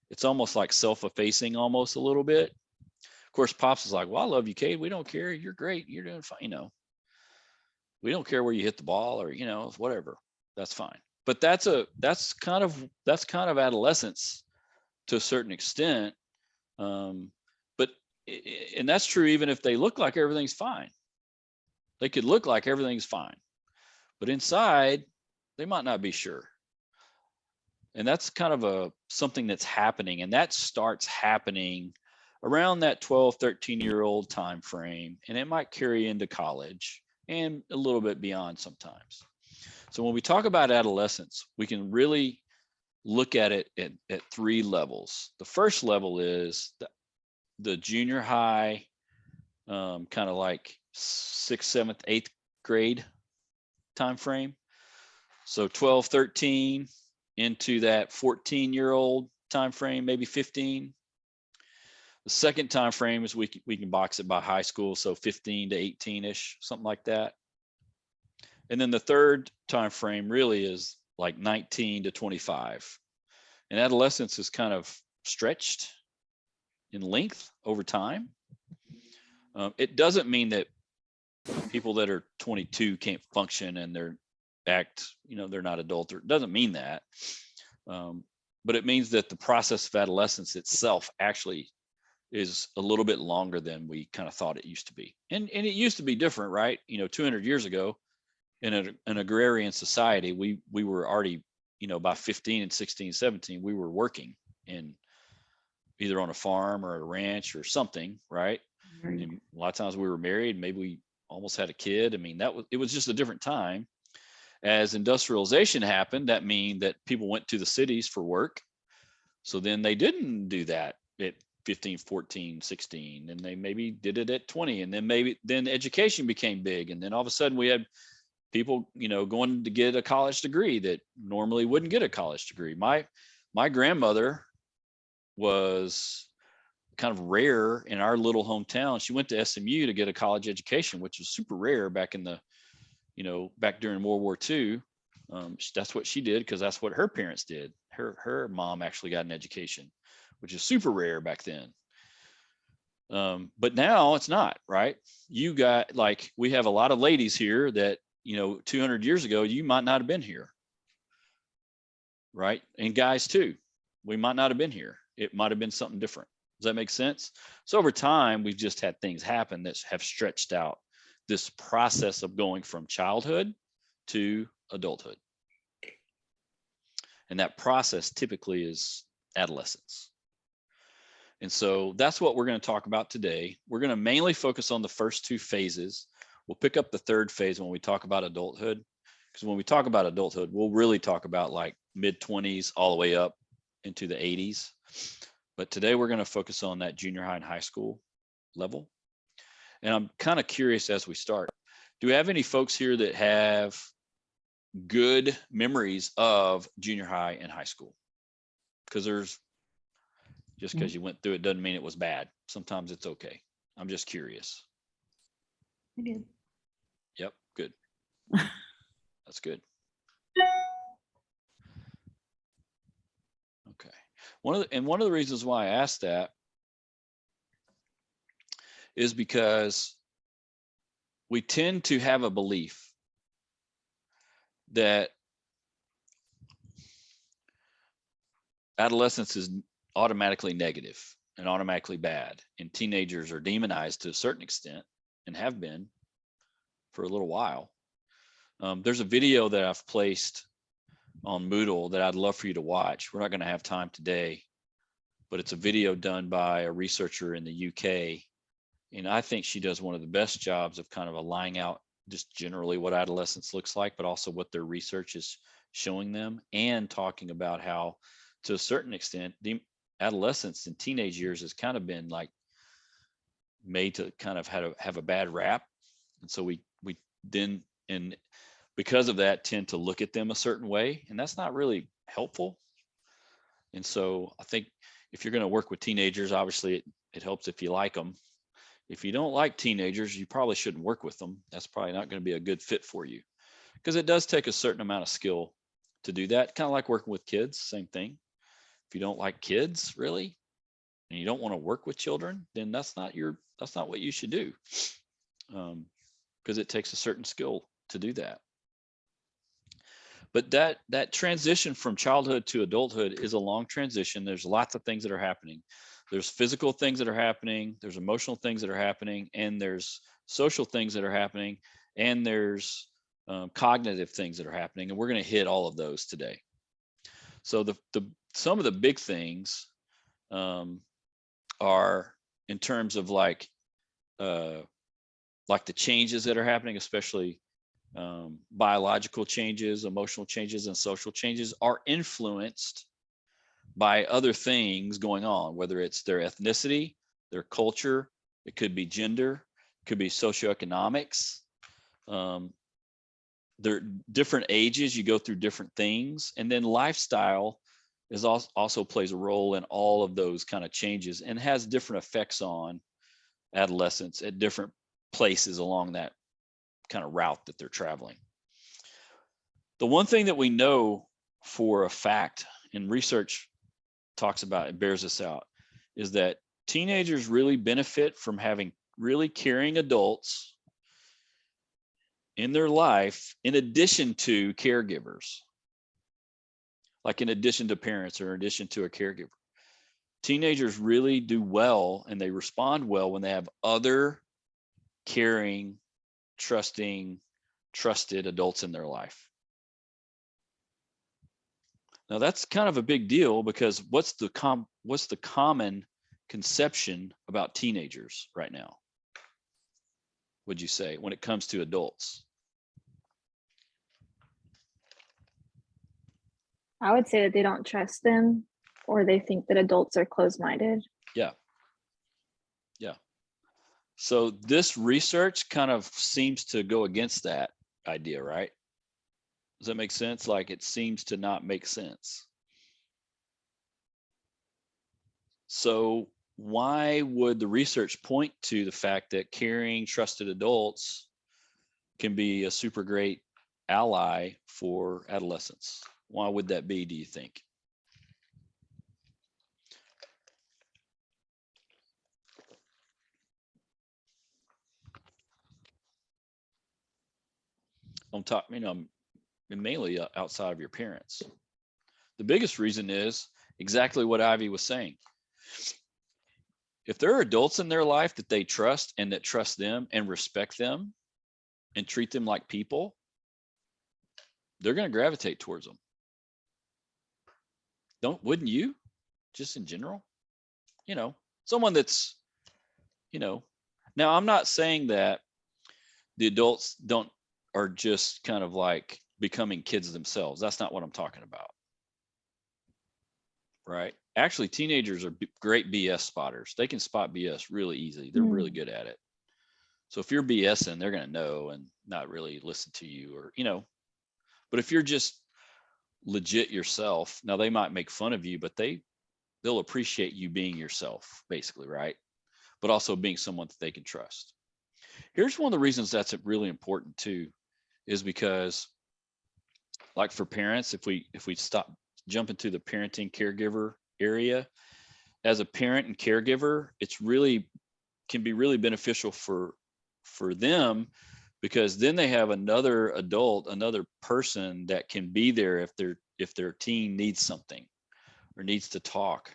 it's almost like self-effacing almost a little bit. Of course, Pops is like, well, I love you, Cade. We don't care. You're great. You're doing fine. We don't care where you hit the ball or, whatever. That's fine. But that's kind of adolescence to a certain extent. But and that's true even if they look like everything's fine. They could look like everything's fine, but inside they might not be sure. And that's kind of something that's happening, and that starts happening around that 12, 13-year-old time frame, and it might carry into college and a little bit beyond sometimes. So when we talk about adolescence, we can really look at it at 3 levels. The first level is the junior high, kind of like 6th, 7th, 8th grade time frame. So 12, 13 into that 14-year-old time frame, maybe 15. The second time frame is we can box it by high school, so 15 to 18-ish, something like that. And then the third time frame really is like 19 to 25. And adolescence is kind of stretched in length over time. It doesn't mean that people that are 22 can't function and they're not adult. It doesn't mean that. But it means that the process of adolescence itself actually is a little bit longer than we kind of thought it used to be. And it used to be different, right? 200 years ago in an agrarian society, we were already, by 15 and 16, 17, we were working in either on a farm or a ranch or something, right? And a lot of times we were married, maybe we almost had a kid. I mean, it was just a different time. As industrialization happened, that means that people went to the cities for work. So then they didn't do that at 15, 14, 16, and they maybe did it at 20. And then education became big. And then all of a sudden we had people, going to get a college degree that normally wouldn't get a college degree. My grandmother was kind of rare in our little hometown. She went to SMU to get a college education, which was super rare back in the, back during World War II. That's what she did because that's what her parents did. Her mom actually got an education, which is super rare back then. But now it's not, right? You got, like, we have a lot of ladies here that, 200 years ago, you might not have been here, right? And guys too, we might not have been here. It might have been something different. Does that make sense? So over time, we've just had things happen that have stretched out this process of going from childhood to adulthood. And that process typically is adolescence. And so that's what we're going to talk about today. We're going to mainly focus on the first 2 phases. We'll pick up the third phase when we talk about adulthood, because when we talk about adulthood, we'll really talk about like mid-20s all the way up into the 80s. But today we're going to focus on that junior high and high school level. And I'm kind of curious as we start, do we have any folks here that have good memories of junior high and high school? Because just because you went through it doesn't mean it was bad. Sometimes it's okay. I'm just curious. I do. Yep, good. That's good. Okay. One of the reasons why I asked that is because we tend to have a belief that adolescence is automatically negative and automatically bad, and teenagers are demonized to a certain extent and have been for a little while. There's a video that I've placed on Moodle that I'd love for you to watch. We're not going to have time today, but it's a video done by a researcher in the UK. And I think she does one of the best jobs of kind of aligning out just generally what adolescence looks like, but also what their research is showing them, and talking about how, to a certain extent, the adolescence and teenage years has kind of been like made to kind of have a bad rap. And so we then, and because of that, tend to look at them a certain way, and that's not really helpful. And so I think if you're going to work with teenagers, obviously it helps if you like them. If you don't like teenagers, you probably shouldn't work with them. That's probably not going to be a good fit for you, because it does take a certain amount of skill to do that. Kind of like working with kids, same thing. If you don't like kids really, and you don't want to work with children, then that's not what you should do, because it takes a certain skill to do that. But that transition from childhood to adulthood is a long transition. There's lots of things that are happening. There's physical things that are happening, there's emotional things that are happening, and there's social things that are happening, and there's cognitive things that are happening. And we're going to hit all of those today. So some of the big things are in terms of like the changes that are happening, especially biological changes, emotional changes, and social changes are influenced by other things going on, whether it's their ethnicity, their culture, it could be gender, it could be socioeconomics. They're different ages, you go through different things, and then lifestyle is also plays a role in all of those kind of changes and has different effects on adolescents at different places along that kind of route that they're traveling. The one thing that we know for a fact, and research talks about it, bears this out, is that teenagers really benefit from having really caring adults in their life, in addition to caregivers, like in addition to parents or in addition to a caregiver. Teenagers really do well and they respond well when they have other caring, trusting, trusted adults in their life. Now that's kind of a big deal, because what's the common conception about teenagers right now, would you say, when it comes to adults? I would say that they don't trust them, or they think that adults are closed-minded. Yeah. So this research kind of seems to go against that idea, right? Does that make sense? Like, it seems to not make sense. So why would the research point to the fact that caring, trusted adults can be a super great ally for adolescents? Why would that be, do you think? On top, mainly outside of your parents. The biggest reason is exactly what Ivy was saying. If there are adults in their life that they trust and that trust them and respect them and treat them like people, they're going to gravitate towards them. Wouldn't you? Just in general, someone that's, now I'm not saying that the adults are just kind of like becoming kids themselves. That's not what I'm talking about. Right? actually teenagers are great BS spotters. They can spot BS really easy. They're really good at it. So if you're BSing, they're going to know and not really listen to you, or, but if you're just legit yourself, now they might make fun of you, but they'll appreciate you being yourself, basically, right? But also being someone that they can trust. Here's one of the reasons that's really important too, is because, like, for parents, if we jump into the parenting caregiver area, as a parent and caregiver, can be really beneficial for them, because then they have another adult, another person that can be there if their teen needs something or needs to talk,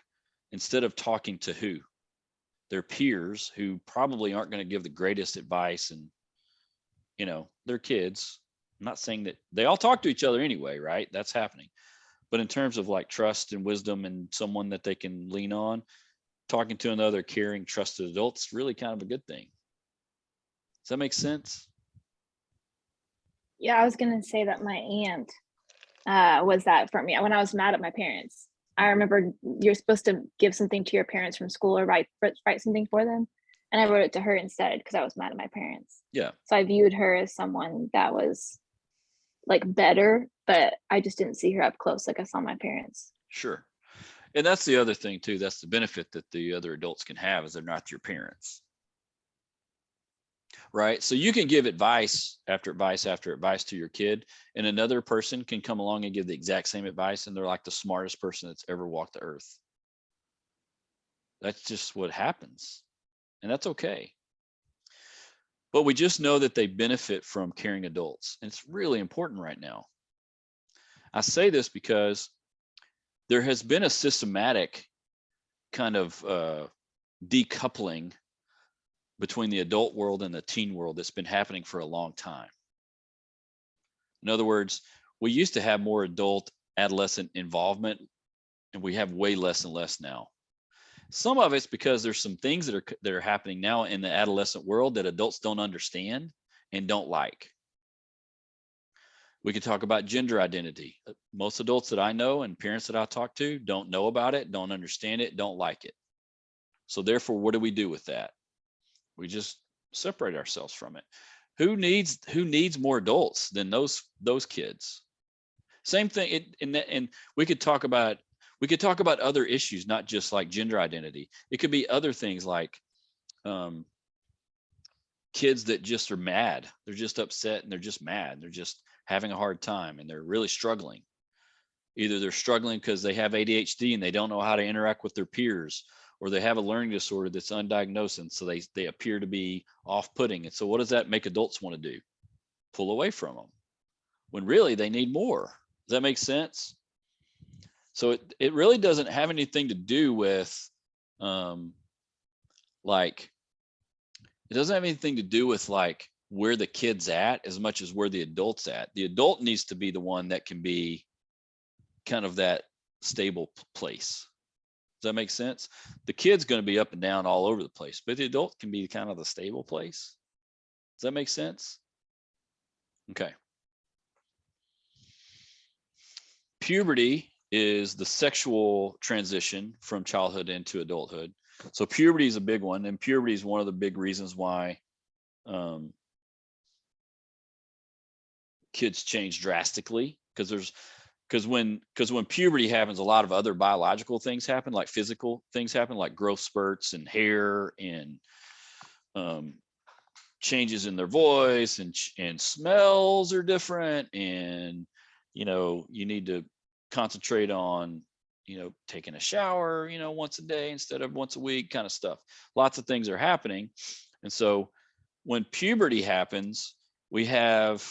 instead of talking to their peers, who probably aren't going to give the greatest advice. And they're kids. I'm not saying that they all talk to each other anyway, right? That's happening. But in terms of like trust and wisdom and someone that they can lean on, talking to another caring, trusted adult is really kind of a good thing. Does that make sense? Yeah, I was gonna say that my aunt was that for me when I was mad at my parents. I remember you're supposed to give something to your parents from school or write something for them, and I wrote it to her instead because I was mad at my parents. Yeah. So I viewed her as someone that was like better, but I just didn't see her up close like I saw my parents. Sure. And that's the other thing too. That's the benefit that the other adults can have, is they're not your parents. Right? So you can give advice after advice after advice to your kid, and another person can come along and give the exact same advice, and they're like the smartest person that's ever walked the earth. That's just what happens. And that's okay. But we just know that they benefit from caring adults. And it's really important right now. I say this because there has been a systematic kind of decoupling between the adult world and the teen world that's been happening for a long time. In other words, we used to have more adult adolescent involvement, and we have way less and less now. Some of it's because there's some things that are happening now in the adolescent world that adults don't understand and don't like. We could talk about gender identity. Most adults that I know and parents that I talk to don't know about it, don't understand it, don't like it. So therefore, what do we do with that? We just separate ourselves from it. Who needs more adults than those kids? Same thing. And we could talk about other issues, not just like gender identity. It could be other things like kids that just are mad. They're just upset and they're just mad. They're just having a hard time and they're really struggling. Either they're struggling because they have ADHD and they don't know how to interact with their peers, or they have a learning disorder that's undiagnosed, and so they appear to be off-putting. And so what does that make adults want to do? Pull away from them, when really they need more. Does that make sense? So it really doesn't have anything to do with like, it doesn't have anything to do with like where the kid's at as much as where the adult's at. The adult needs to be the one that can be kind of that stable place. Does that make sense? The kid's going to be up and down all over the place, but the adult can be kind of the stable place. Does that make sense? Okay. Puberty is the sexual transition from childhood into adulthood. So puberty is a big one, and puberty is one of the big reasons why kids change drastically, because when puberty happens, a lot of other biological things happen, like physical things happen, like growth spurts and hair and changes in their voice, and smells are different, and you need to concentrate on taking a shower once a day instead of once a week, kind of stuff. Lots of things are happening. And so when puberty happens, we have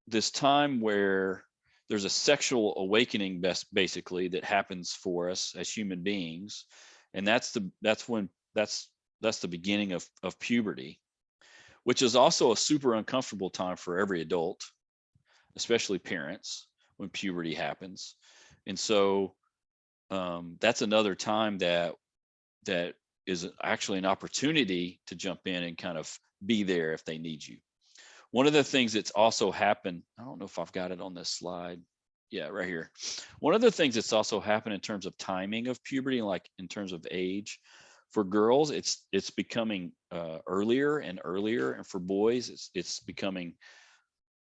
this time where there's a sexual awakening, basically, that happens for us as human beings, and that's the beginning of puberty, which is also a super uncomfortable time for every adult, especially parents, when puberty happens. And so that's another time that is actually an opportunity to jump in and kind of be there if they need you. One of the things that's also happened, I don't know if I've got it on this slide. Yeah, right here. One of the things that's also happened in terms of timing of puberty, like in terms of age, for girls, it's becoming earlier and earlier, and for boys, it's becoming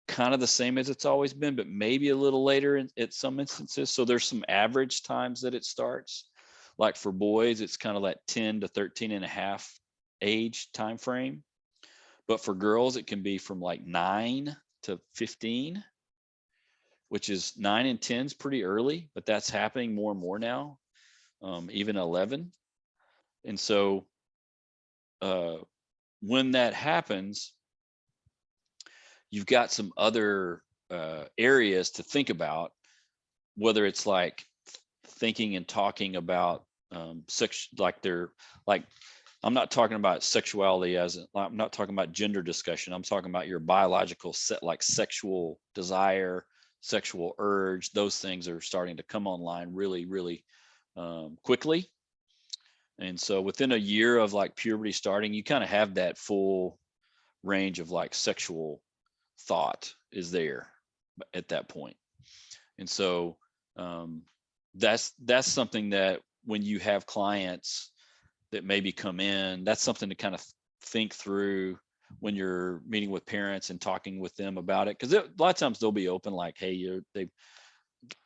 kind of the same as it's always been, but maybe a little later at some instances. So there's some average times that it starts. Like for boys, it's kind of like 10 to 13 and a half age time frame. But for girls, it can be from like 9 to 15, which is 9 and 10 is pretty early, but that's happening more and more now, even 11. And so when that happens, you've got some other areas to think about, whether it's like thinking and talking about sex, like they're like, I'm not talking about sexuality I'm not talking about gender discussion. I'm talking about your biological set, like sexual desire, sexual urge. Those things are starting to come online really, really quickly. And so within a year of like puberty starting, you kind of have that full range of like sexual thought is there at that point. And so that's something that when you have clients that maybe come in, that's something to kind of think through when you're meeting with parents and talking with them about it. Because a lot of times they'll be open, like, hey,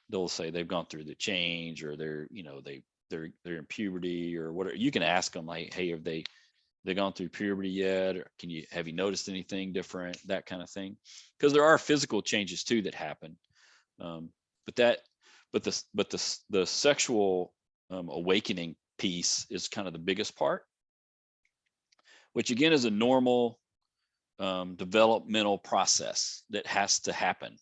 they'll say they've gone through the change, or they're in puberty or whatever. You can ask them like, hey, have they gone through puberty yet? Or have you noticed anything different? That kind of thing. Because there are physical changes too that happen. But the sexual awakening piece is kind of the biggest part, which again is a normal developmental process that has to happen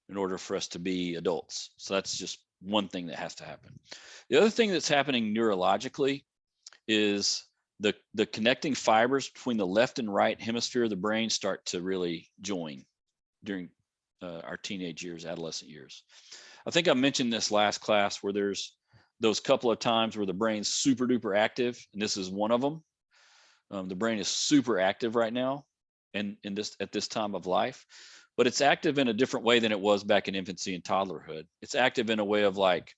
in order for us to be adults. So that's just one thing that has to happen. The other thing that's happening neurologically is the connecting fibers between the left and right hemisphere of the brain start to really join during our teenage years, adolescent years. I think I mentioned this last class where there's those couple of times where the brain's super duper active, and this is one of them. The brain is super active right now and at this time of life, but it's active in a different way than it was back in infancy and toddlerhood. It's active in a way of like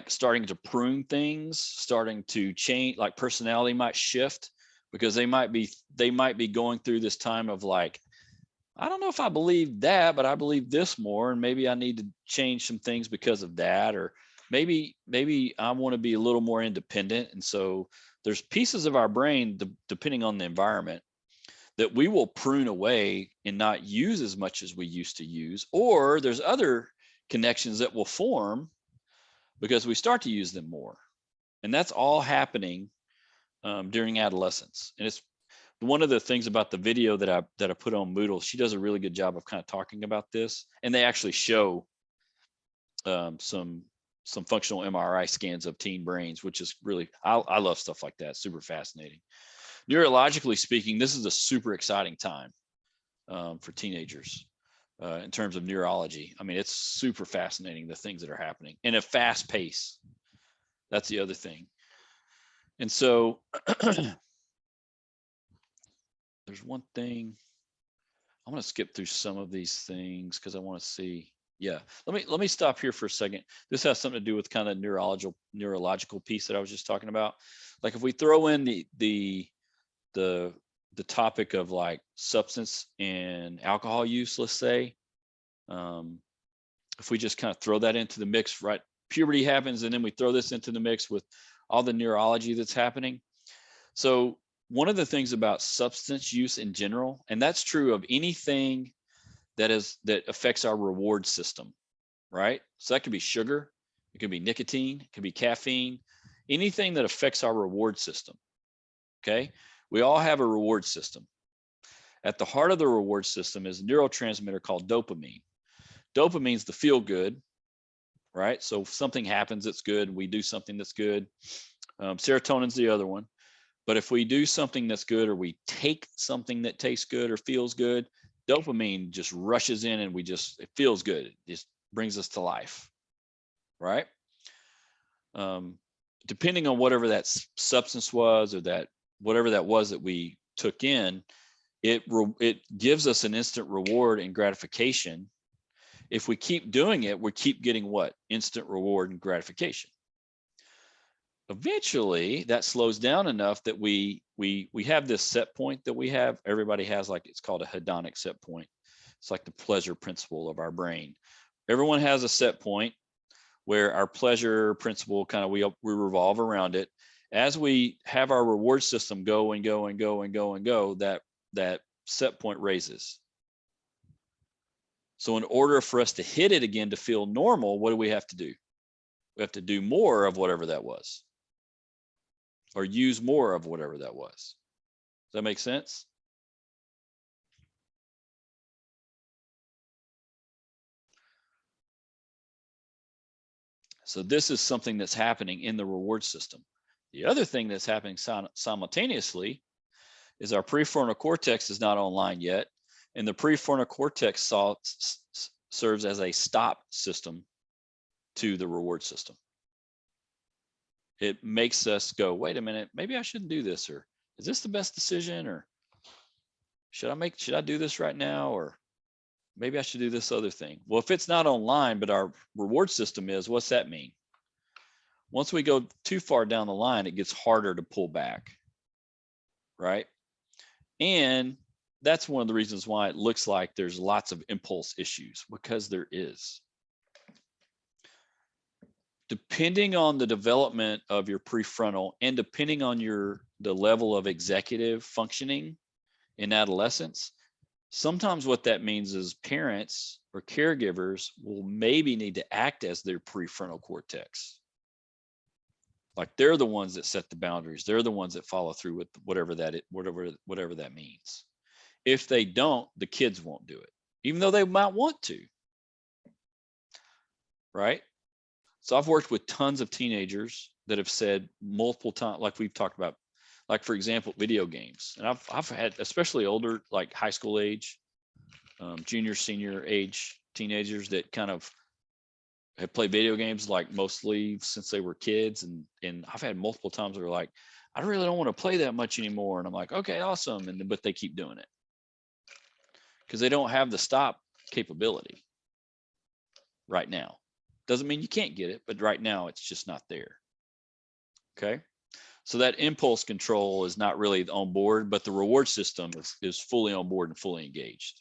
starting to prune things, starting to change, like personality might shift because they might be going through this time of like, I don't know if I believe that, but I believe this more, and maybe I need to change some things because of that, or maybe I want to be a little more independent. And so there's pieces of our brain, depending on the environment, that we will prune away and not use as much as we used to use, or there's other connections that will form because we start to use them more. And that's all happening during adolescence. And it's one of the things about the video that I put on Moodle. She does a really good job of kind of talking about this, and they actually show some functional MRI scans of teen brains, which is really, I love stuff like that. Super fascinating. Neurologically speaking, this is a super exciting time for teenagers in terms of neurology. I mean, it's super fascinating, the things that are happening in a fast pace. That's the other thing. And so there's one thing, I'm going to skip through some of these things because I want to see. Yeah, let me stop here for a second. This has something to do with kind of neurological piece that I was just talking about. Like if we throw in the topic of like substance and alcohol use, let's say, if we just kind of throw that into the mix, right? Puberty happens, and then we throw this into the mix with all the neurology that's happening. So one of the things about substance use in general, and that's true of anything that affects our reward system, right? So that could be sugar, it could be nicotine, it could be caffeine, anything that affects our reward system. Okay, we all have a reward system. At the heart of the reward system is a neurotransmitter called dopamine. Dopamine's the feel good, right? So if something happens that's good, we do something that's good. Serotonin's the other one. But if we do something that's good, or we take something that tastes good or feels good, dopamine just rushes in, and it feels good. It just brings us to life, right? Depending on whatever that substance was, or that whatever that was that we took in, it gives us an instant reward and gratification. If we keep doing it, we keep getting what? Instant reward and gratification. Eventually that slows down enough that we have this set point that we have. Everybody has, like, it's called a hedonic set point. It's like the pleasure principle of our brain. Everyone has a set point where our pleasure principle kind of, we revolve around it. As we have our reward system go and go and go and go and go, that set point raises. So in order for us to hit it again to feel normal, what do we have to do? We have to do more of whatever that was, or use more of whatever that was. Does that make sense? So this is something that's happening in the reward system. The other thing that's happening simultaneously is our prefrontal cortex is not online yet. And the prefrontal cortex serves as a stop system to the reward system. It makes us go, wait a minute, maybe I shouldn't do this, or is this the best decision, or should I do this right now, or maybe I should do this other thing. Well, if it's not online, but our reward system is, what's that mean? Once we go too far down the line, it gets harder to pull back, right? And that's one of the reasons why it looks like there's lots of impulse issues, because there is. Depending on the development of your prefrontal and depending on the level of executive functioning in adolescence, sometimes what that means is parents or caregivers will maybe need to act as their prefrontal cortex. Like they're the ones that set the boundaries. They're the ones that follow through with whatever that means. If they don't, the kids won't do it, even though they might want to, right? So I've worked with tons of teenagers that have said multiple times, like we've talked about, like for example, video games. And I've had, especially older, like high school age, junior, senior age teenagers that kind of have played video games like mostly since they were kids. And I've had multiple times where they're like, I really don't want to play that much anymore. And I'm like, okay, awesome. But they keep doing it because they don't have the stop capability right now. Doesn't mean you can't get it, but right now it's just not there. Okay. So that impulse control is not really on board, but the reward system is fully on board and fully engaged.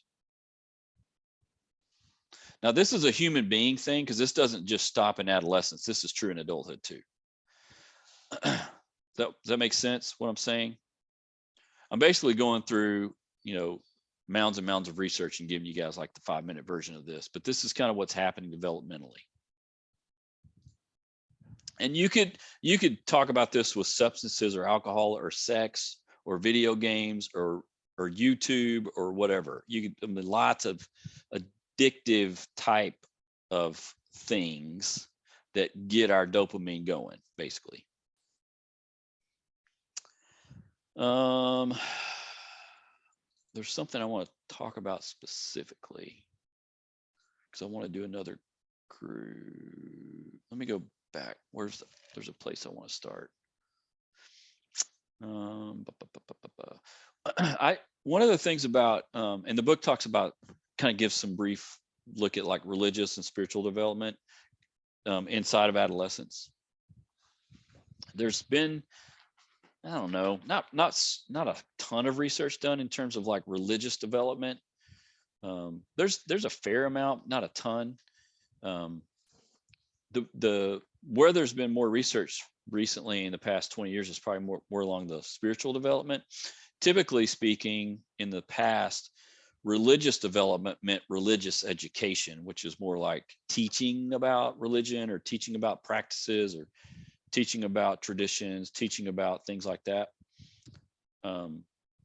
Now, this is a human being thing because this doesn't just stop in adolescence. This is true in adulthood too. Does that make sense what I'm saying? I'm basically going through, mounds and mounds of research and giving you guys like the 5-minute version of this, but this is kind of what's happening developmentally. And you could talk about this with substances or alcohol or sex or video games or YouTube or whatever. Lots of addictive type of things that get our dopamine going, basically. There's something I want to talk about specifically because I want to do another group. Let me go back. There's a place I want to start. One of the things about, and the book talks about, kind of gives some brief look at like religious and spiritual development inside of adolescence. There's been, I don't know, not a ton of research done in terms of like religious development. There's a fair amount, not a ton. Where there's been more research recently in the past 20 years is probably more along the spiritual development. Typically speaking, in the past, religious development meant religious education, which is more like teaching about religion or teaching about practices or teaching about traditions, teaching about things like that.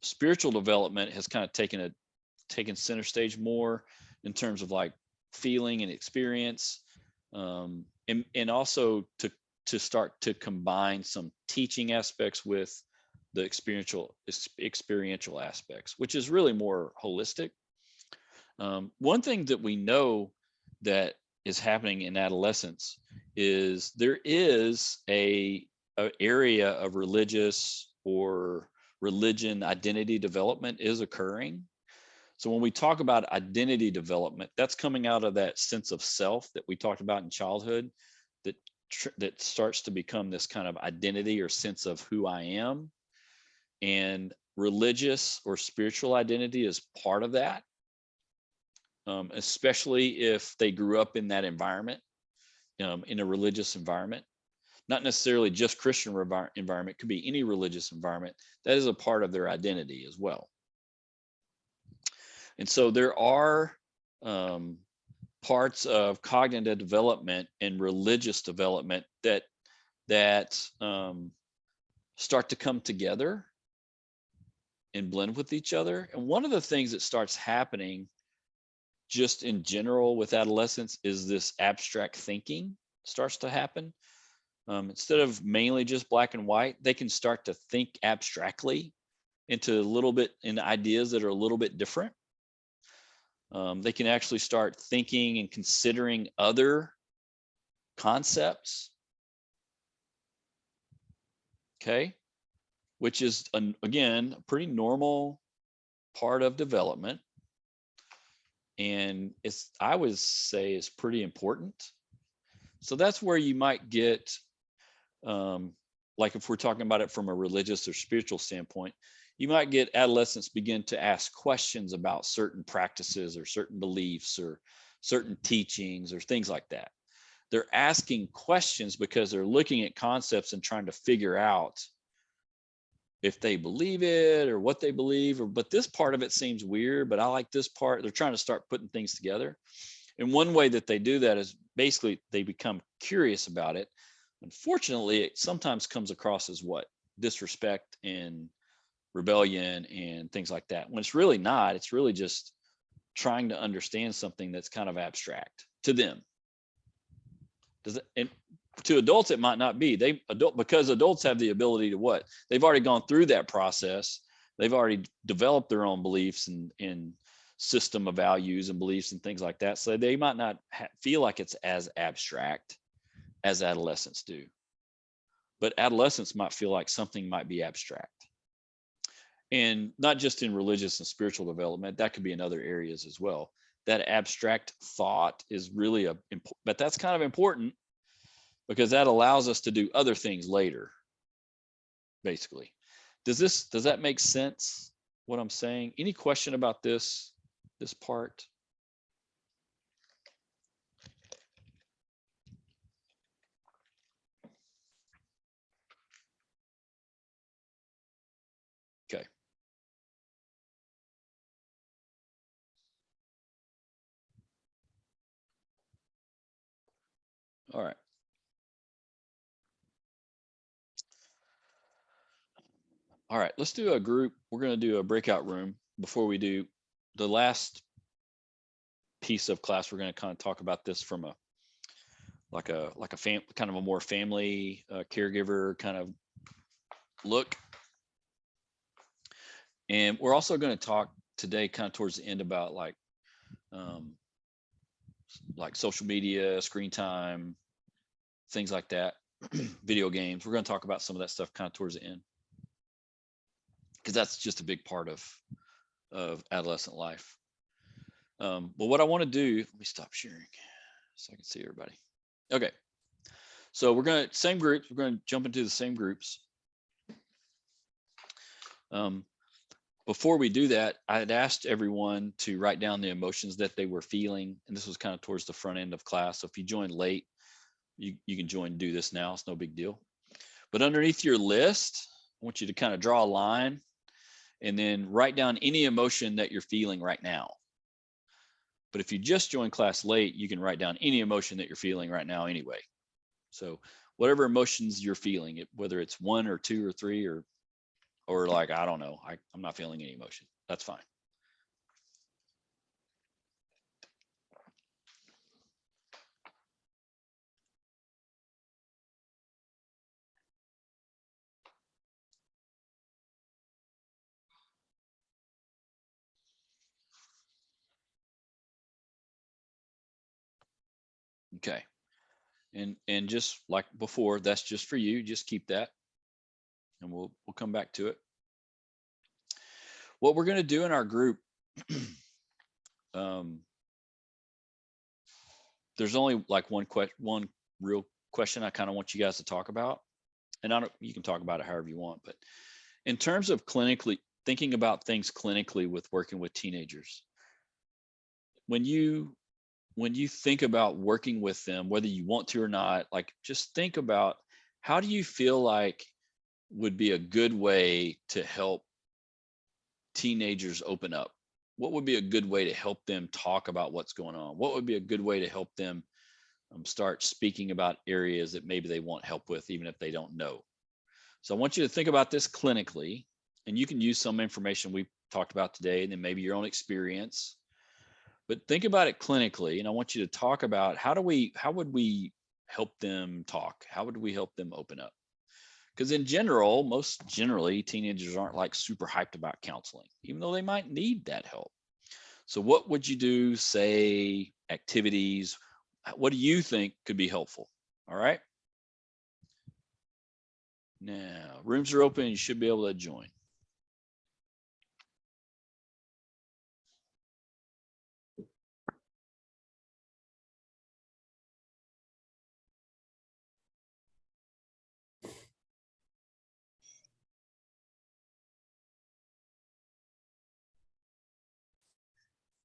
Spiritual development has kind of taken center stage more in terms of like feeling and experience, and also to start to combine some teaching aspects with the experiential aspects, which is really more holistic. One thing that we know that is happening in adolescence is there is a area of religious or religion identity development is occurring. So when we talk about identity development, that's coming out of that sense of self that we talked about in childhood, that starts to become this kind of identity or sense of who I am. And religious or spiritual identity is part of that, especially if they grew up in that environment, in a religious environment. Not necessarily just Christian environment, could be any religious environment. That is a part of their identity as well. And so there are parts of cognitive development and religious development that start to come together and blend with each other. And one of the things that starts happening just in general with adolescents is this abstract thinking starts to happen. Instead of mainly just black and white, they can start to think abstractly into a little bit in ideas that are a little bit different. They can actually start thinking and considering other concepts. Okay, which is again a pretty normal part of development, and I would say is pretty important. So that's where you might get, like if we're talking about it from a religious or spiritual standpoint, you might get adolescents begin to ask questions about certain practices or certain beliefs or certain teachings or things like that. They're asking questions because they're looking at concepts and trying to figure out if they believe it or what they believe, but this part of it seems weird, but I like this part. They're trying to start putting things together. And one way that they do that is basically they become curious about it. Unfortunately, it sometimes comes across as what? Disrespect and rebellion and things like that. When it's really not, it's really just trying to understand something that's kind of abstract to them. And to adults, it might not be. Because adults have the ability to what? They've already gone through that process. They've already developed their own beliefs and system of values and beliefs and things like that. So they might not feel like it's as abstract as adolescents do. But adolescents might feel like something might be abstract. And not just in religious and spiritual development, that could be in other areas as well. That abstract thought is really but that's kind of important because that allows us to do other things later, basically. Does that make sense, what I'm saying? Any question about this part? Okay. All right. All right, let's do a group. We're going to do a breakout room before we do the last piece of class. We're going to kind of talk about this from a kind of a more family caregiver kind of look. And we're also going to talk today kind of towards the end about like social media, screen time, things like that, video games. We're going to talk about some of that stuff kind of towards the end, because that's just a big part of adolescent life. But what I want to do, let me stop sharing so I can see everybody. Okay. So we're going to, same groups, we're going to jump into the same groups. Before we do that, I had asked everyone to write down the emotions that they were feeling. And this was kind of towards the front end of class. So if you joined late, you can join and do this now. It's no big deal. But underneath your list, I want you to kind of draw a line and then write down any emotion that you're feeling right now. But if you just joined class late, you can write down any emotion that you're feeling right now anyway. So whatever emotions you're feeling, whether it's 1 or 2 or 3 or like, I don't know, I'm not feeling any emotion. That's fine. Okay. And just like before, that's just for you. Just keep that and we'll come back to it. What we're going to do in our group there's only like one real question I kind of want you guys to talk about, and you can talk about it however you want, but in terms of clinically thinking about things clinically with working with teenagers, when you think about working with them, whether you want to or not, like just think about, how do you feel like would be a good way to help teenagers open up? What would be a good way to help them talk about what's going on? What would be a good way to help them start speaking about areas that maybe they want help with, even if they don't know? So I want you to think about this clinically, and you can use some information we talked about today, and then maybe your own experience, but think about it clinically. And I want you to talk about, how would we help them talk? How would we help them open up? Because in general, most generally, teenagers aren't like super hyped about counseling, even though they might need that help. So what would you do, say, activities? What do you think could be helpful? All right. Now, rooms are open. You should be able to join.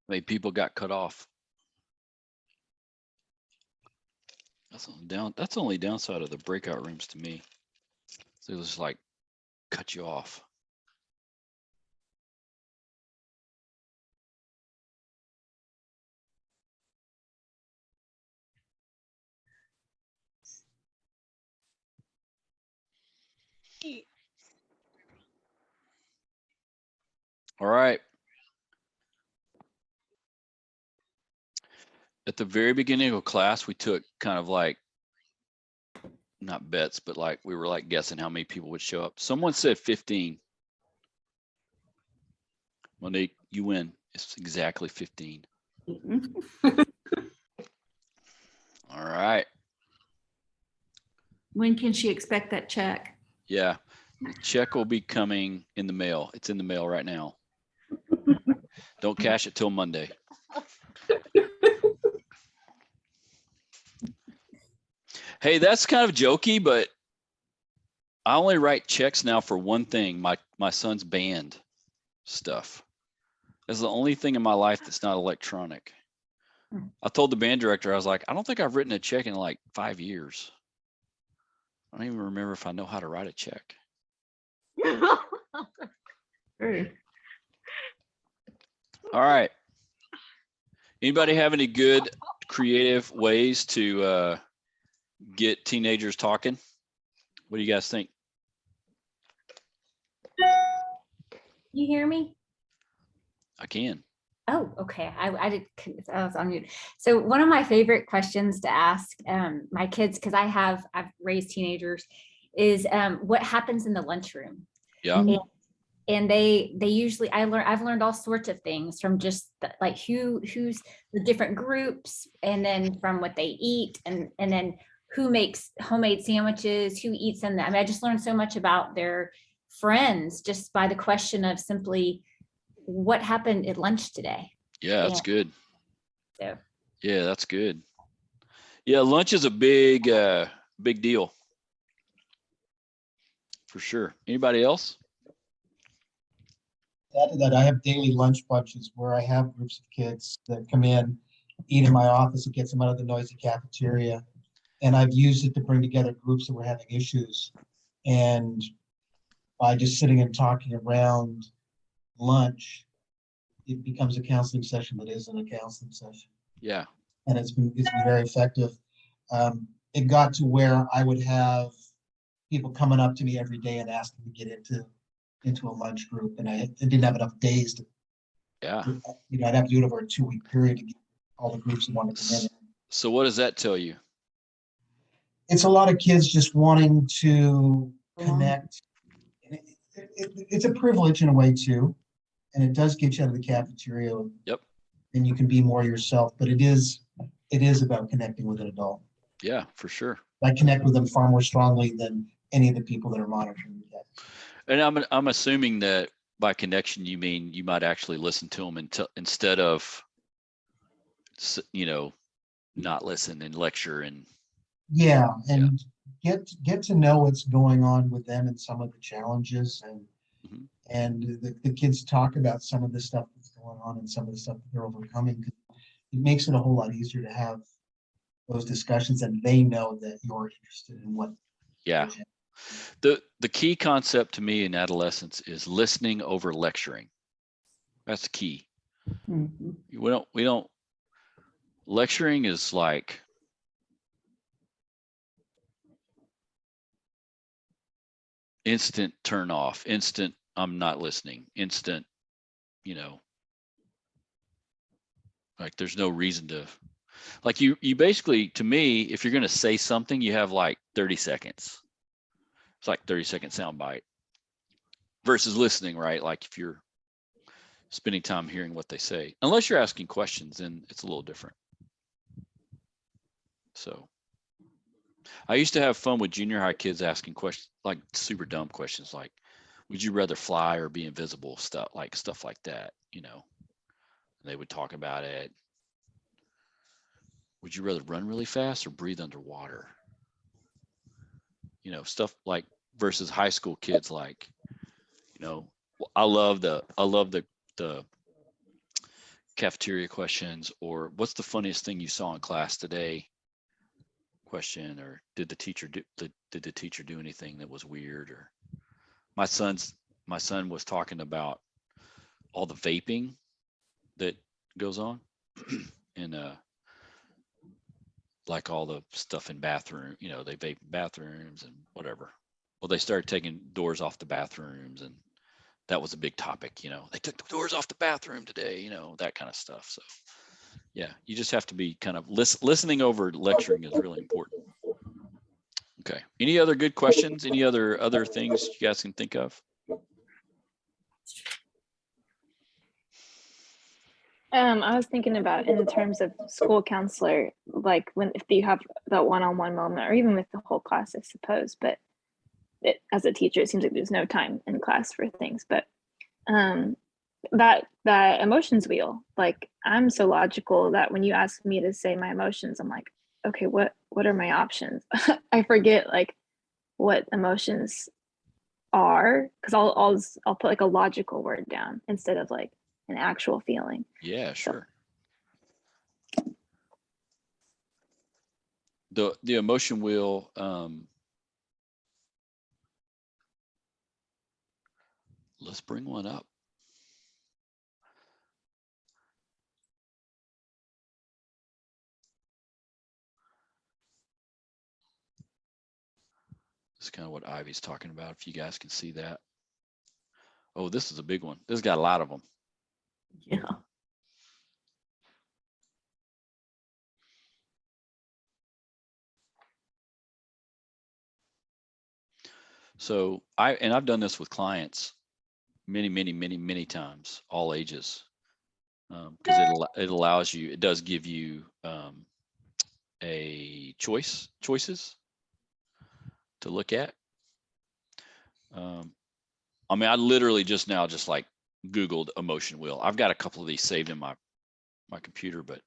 Maybe people got cut off. That's the only downside of the breakout rooms to me. So it was like cut you off. All right. At the very beginning of class, we took kind of like, not bets, but like we were like guessing how many people would show up. Someone said 15. Monique, you win. It's exactly 15. All right. When can she expect that check? Yeah. The check will be coming in the mail. It's in the mail right now. Don't cash it till Monday. Hey, that's kind of jokey, but I only write checks now for one thing, my son's band stuff. That's the only thing in my life that's not electronic. I told the band director, I was like, I don't think I've written a check in like 5 years. I don't even remember if I know how to write a check. All right. Anybody have any good creative ways to get teenagers talking? What do you guys think? You hear me? I can. Oh, okay. I was on mute. So one of my favorite questions to ask my kids, because I've raised teenagers, is what happens in the lunchroom. Yeah. And they usually, I've learned all sorts of things from just like who's the different groups, and then from what they eat, and then who makes homemade sandwiches, who eats them. I mean, I just learned so much about their friends just by the question of simply, what happened at lunch today? Yeah, that's good. So. Yeah, that's good. Yeah, lunch is a big deal. For sure. Anybody else? Add to that, I have daily lunch bunches where I have groups of kids that come in, eat in my office. It gets them out of the noisy cafeteria. And I've used it to bring together groups that were having issues. And by just sitting and talking around lunch, it becomes a counseling session that isn't a counseling session. Yeah. And it's been very effective. It got to where I would have people coming up to me every day and asking to get into a lunch group, and I didn't have enough days to. Yeah. I'd have to do it over a 2-week period to get all the groups that want to come in. So what does that tell you? It's a lot of kids just wanting to connect. It's a privilege in a way too, and it does get you out of the cafeteria. Yep. And you can be more yourself, but it is about connecting with an adult. Yeah, for sure. I connect with them far more strongly than any of the people that are monitoring the kids. And I'm assuming that by connection you mean you might actually listen to them instead of you know, not listen and lecture and Yeah, and get to know what's going on with them and some of the challenges, Mhm. and the kids talk about some of the stuff that's going on and some of the stuff that they're overcoming. It makes it a whole lot easier to have those discussions, and they know that you're interested in what. yeah. The key concept to me in adolescence is listening over lecturing. That's the key. Mhm. We don't lecturing is like instant turn off, instant I'm not listening, instant, you know, like there's no reason to, like you basically, to me, if you're going to say something, you have like 30 seconds. It's like 30-second sound bite versus listening, right? Like if you're spending time hearing what they say, unless you're asking questions, then it's a little different. So I used to have fun with junior high kids asking questions, like super dumb questions, like, would you rather fly or be invisible? Stuff like that, you know. They would talk about it. Would you rather run really fast or breathe underwater? You know, stuff like versus high school kids, like, you know, I love the cafeteria questions, or what's the funniest thing you saw in class today question, or did the teacher do anything that was weird? Or my son was talking about all the vaping that goes on and like all the stuff in bathroom, you know, they vape in bathrooms and whatever. Well, they started taking doors off the bathrooms, and that was a big topic, you know, they took the doors off the bathroom today, you know, that kind of stuff. So yeah, you just have to be kind of listening over lecturing is really important. Okay. Any other good questions? Any other things you guys can think of? I was thinking about in terms of school counselor, like when if you have that one-on-one moment, or even with the whole class, I suppose. But as a teacher, it seems like there's no time in class for things. But um, that emotions wheel, like I'm so logical that when you ask me to say my emotions, I'm like, okay, what are my options? I forget like what emotions are, because I'll put like a logical word down instead of like an actual feeling. Yeah, So sure. The emotion wheel, let's bring one up. This is kind of what Ivy's talking about, if you guys can see that. Oh, this is a big one. This has got a lot of them. Yeah. So I've done this with clients many times, all ages, because it allows you, it does give you a choices to look at. I mean, I literally just now just like Googled emotion wheel. I've got a couple of these saved in my computer, but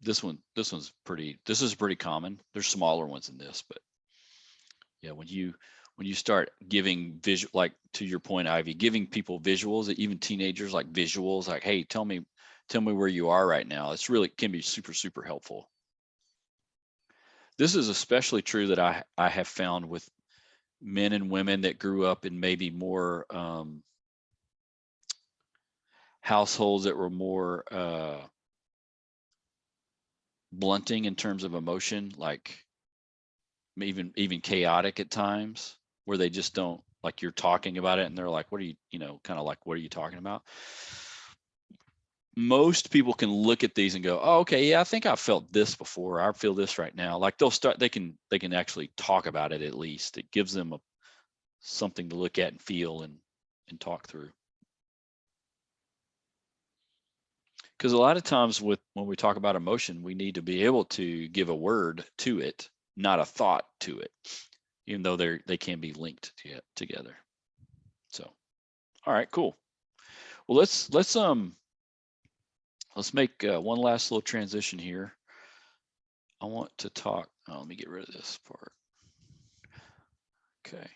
this is pretty common. There's smaller ones than this, but yeah, when you start giving visual, like to your point, Ivy, giving people visuals, even teenagers, like visuals, like, hey, tell me where you are right now. It's really can be super helpful. This is especially true that I have found with men and women that grew up in maybe more households that were more blunting in terms of emotion, like even chaotic at times, where they just don't, like, you're talking about it and they're like, what are you know, kind of like, what are you talking about? Most people can look at these and go, oh, okay, yeah, I think I've felt this before. I feel this right now. Like they can actually talk about it. At least it gives them something to look at and feel and talk through. Because a lot of times when we talk about emotion, we need to be able to give a word to it, not a thought to it, even though they can be linked together. So, all right, cool. Well, let's let's make one last little transition here. I want to talk, oh, let me get rid of this part. Okay.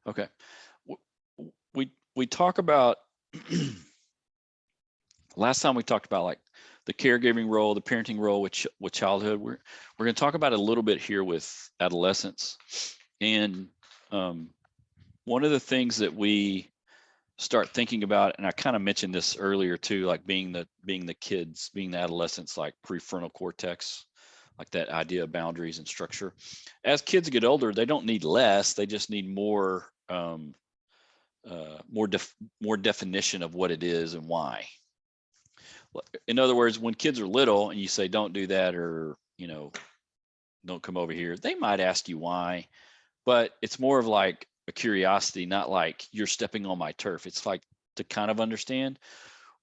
Okay. We talk about, last time we talked about like the caregiving role, the parenting role with childhood. We're going to talk about it a little bit here with adolescents. And one of the things that we start thinking about, and I kind of mentioned this earlier too, like being the kids, being the adolescents, like prefrontal cortex, like that idea of boundaries and structure. As kids get older, they don't need less; they just need more, more definition of what it is and why. In other words, when kids are little and you say don't do that, or don't come over here, they might ask you why, but it's more of like a curiosity, not like you're stepping on my turf. It's like to kind of understand.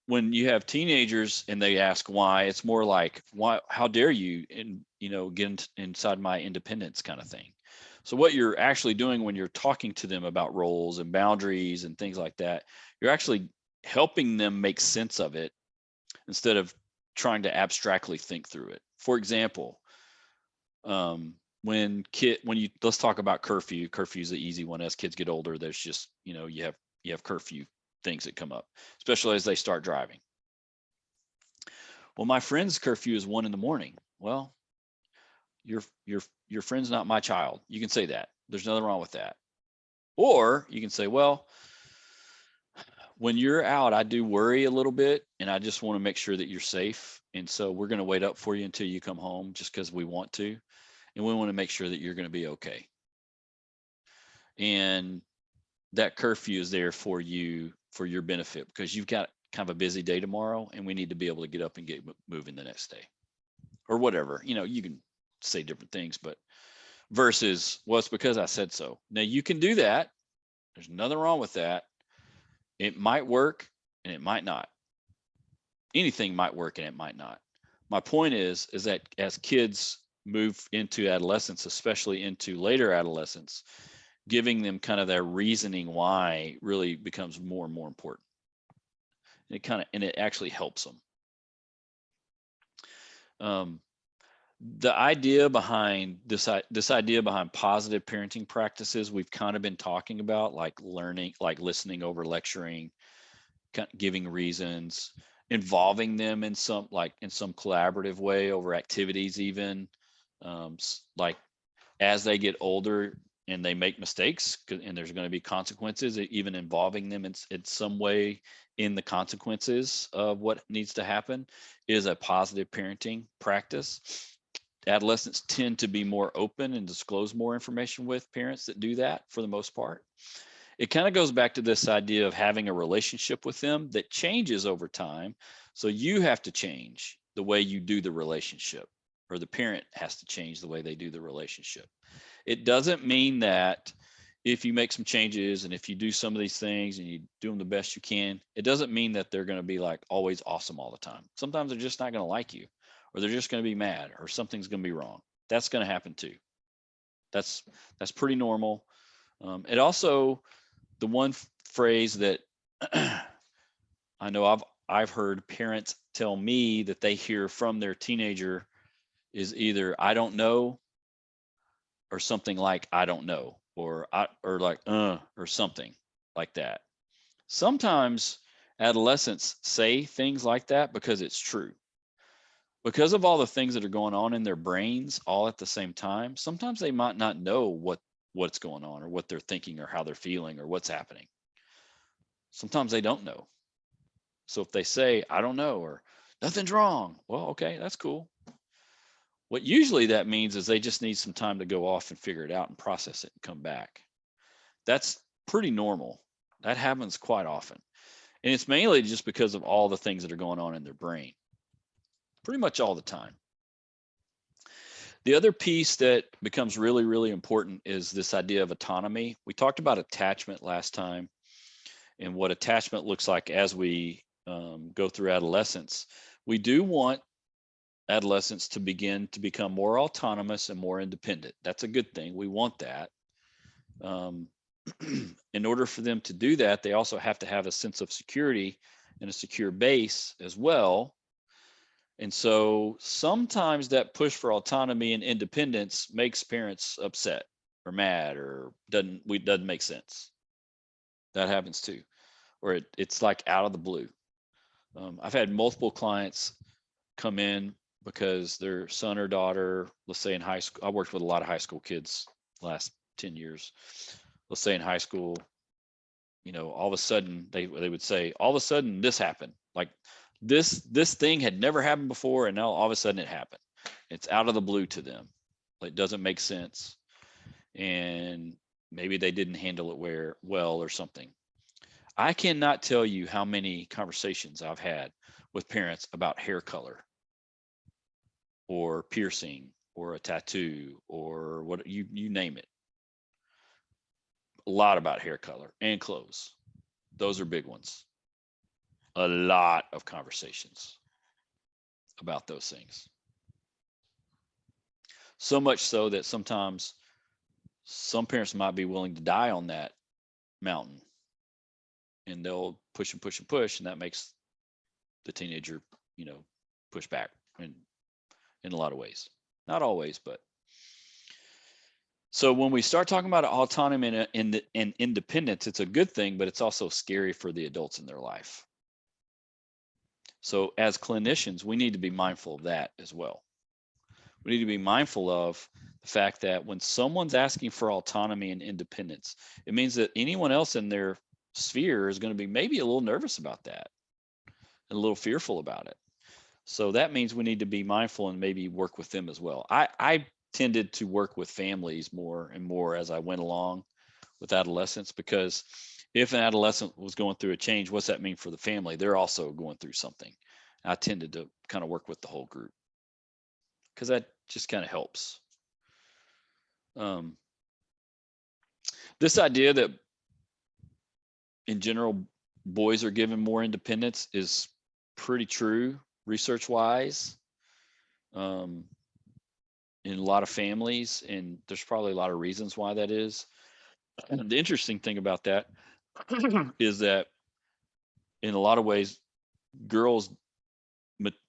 When you have teenagers and they ask why, it's more like, why, how dare you, and get inside my independence kind of thing. So what you're actually doing when you're talking to them about roles and boundaries and things like that, you're actually helping them make sense of it instead of trying to abstractly think through it. For example, when you, let's talk about curfew. Curfew is the easy one. As kids get older, there's just, you have curfew things that come up, especially as they start driving. Well, my friend's curfew is 1 a.m. Well, your friend's not my child. You can say that. There's nothing wrong with that. Or you can say, well, when you're out, I do worry a little bit, and I just want to make sure that you're safe. And so we're going to wait up for you until you come home, just because we want to. And we want to make sure that you're going to be okay. And that curfew is there for you, for your benefit, because you've got kind of a busy day tomorrow, and we need to be able to get up and get moving the next day, or whatever. You can say different things, but versus, well, it's because I said so. Now you can do that. There's nothing wrong with that. It might work and it might not. Anything might work and it might not. My point is that as kids move into adolescence, especially into later adolescence, giving them kind of their reasoning why really becomes more and more important. And it actually helps them. The idea behind this idea behind positive parenting practices, we've kind of been talking about, like learning, like listening over lecturing, giving reasons, involving them in some collaborative way over activities, even like as they get older and they make mistakes, and there's going to be consequences, even involving them in some way in the consequences of what needs to happen is a positive parenting practice. Adolescents tend to be more open and disclose more information with parents that do that for the most part. It kind of goes back to this idea of having a relationship with them that changes over time. So you have to change the way you do the relationship, or the parent has to change the way they do the relationship. It doesn't mean that if you make some changes and if you do some of these things and you do them the best you can, it doesn't mean that they're going to be like always awesome all the time. Sometimes they're just not going to like you, or they're just going to be mad, or something's going to be wrong. That's going to happen too. That's pretty normal. It also, the one phrase that I know I've heard parents tell me that they hear from their teenager is either "I don't know," or something like "I don't know," or like or something like that. Sometimes adolescents say things like that because it's true. Because of all the things that are going on in their brains all at the same time, sometimes they might not know what's going on, or what they're thinking, or how they're feeling, or what's happening. Sometimes they don't know. So if they say, "I don't know," or "nothing's wrong," well, okay, that's cool. What usually that means is they just need some time to go off and figure it out and process it and come back. That's pretty normal. That happens quite often. And it's mainly just because of all the things that are going on in their brain, pretty much all the time. The other piece that becomes really, really important is this idea of autonomy. We talked about attachment last time, and what attachment looks like as we go through adolescence. We do want adolescents to begin to become more autonomous and more independent. That's a good thing. We want that. in order for them to do that, they also have to have a sense of security and a secure base as well. And so sometimes that push for autonomy and independence makes parents upset or mad or doesn't make sense. That happens too, or it's like out of the blue. I've had multiple clients come in because their son or daughter, let's say in high school, I worked with a lot of high school kids the last 10 years. Let's say in high school, you know, all of a sudden they would say, all of a sudden this happened. Like this thing had never happened before, and now all of a sudden it happened. It's out of the blue to them. It doesn't make sense. And maybe they didn't handle it well or something. I cannot tell you how many conversations I've had with parents about hair color or piercing or a tattoo or what you name it. A lot about hair color and clothes. Those are big ones. A lot of conversations about those things. So much so that sometimes some parents might be willing to die on that mountain, and they'll push and push and push, and that makes the teenager, you know, push back in a lot of ways. Not always, but. So when we start talking about autonomy and independence, it's a good thing, but it's also scary for the adults in their life. So as clinicians, we need to be mindful of that as well. We need to be mindful of the fact that when someone's asking for autonomy and independence, it means that anyone else in their sphere is going to be maybe a little nervous about that and a little fearful about it. So that means we need to be mindful and maybe work with them as well. I tended to work with families more and more as I went along with adolescents, because if an adolescent was going through a change, what's that mean for the family? They're also going through something. I tended to kind of work with the whole group because that just kind of helps. This idea that in general, boys are given more independence is pretty true research wise. In a lot of families, and there's probably a lot of reasons why that is. And the interesting thing about that is that in a lot of ways, girls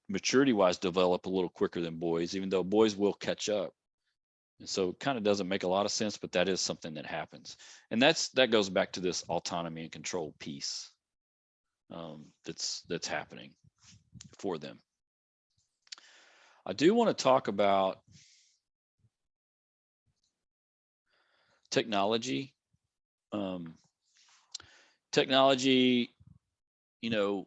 maturity wise develop a little quicker than boys, even though boys will catch up. And so it kind of doesn't make a lot of sense, but that is something that happens. And that goes back to this autonomy and control piece that's happening for them. I do want to talk about technology. Technology, you know,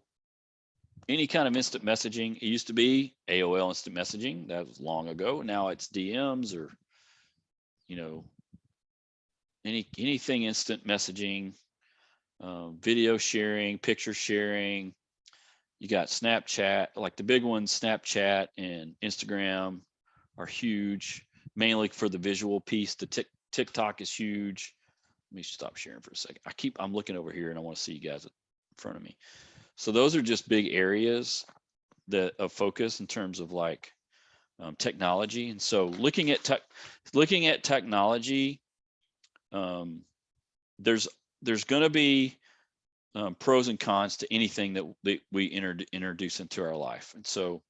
any kind of instant messaging. It used to be AOL instant messaging. That was long ago. Now it's DMs or, you know, anything instant messaging, video sharing, picture sharing. You got Snapchat, like the big ones, Snapchat and Instagram are huge, mainly for the visual piece. The TikTok is huge. Let me stop sharing for a second. I'm looking over here and I want to see you guys in front of me. So those are just big areas of focus in terms of like technology. And so looking at technology, there's going to be pros and cons to anything that we introduce into our life. And so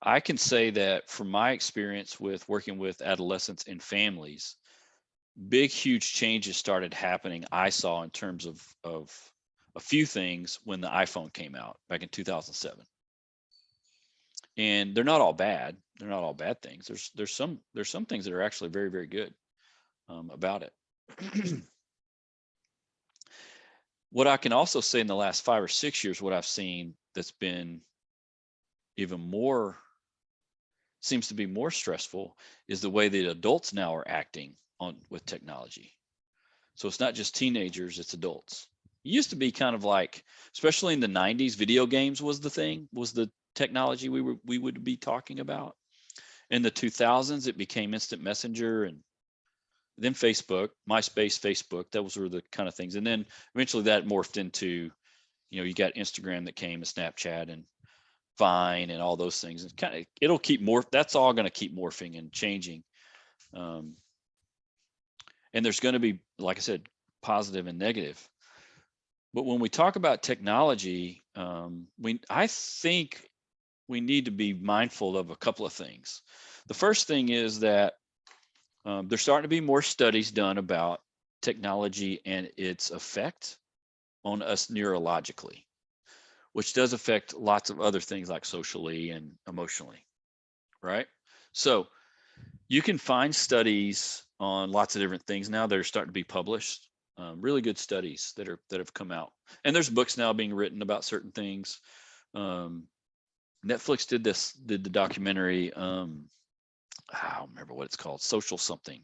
I can say that from my experience with working with adolescents and families, big, huge changes started happening. I saw in terms of a few things when the iPhone came out back in 2007. And they're not all bad. They're not all bad things. There's some things that are actually very, very good about it. What I can also say in the last 5 or 6 years, what I've seen that's been even more, seems to be more stressful, is the way that adults now are acting with technology. So it's not just teenagers, it's adults. It used to be kind of like, especially in the 90s, video games was the technology we would be talking about. In the 2000s, it became instant messenger, and then Facebook, MySpace, Facebook, those were the kind of things. And then eventually that morphed into, you know, you got Instagram that came, and Snapchat and Vine and all those things. And kind of, that's all going to keep morphing and changing. And there's going to be, like I said, positive and negative. But when we talk about technology, I think we need to be mindful of a couple of things. The first thing is that there's starting to be more studies done about technology and its effect on us neurologically, which does affect lots of other things like socially and emotionally, right? So you can find studies on lots of different things now that are starting to be published. Really good studies that have come out, and there's books now being written about certain things. Netflix did the documentary. I don't remember what it's called. Social something.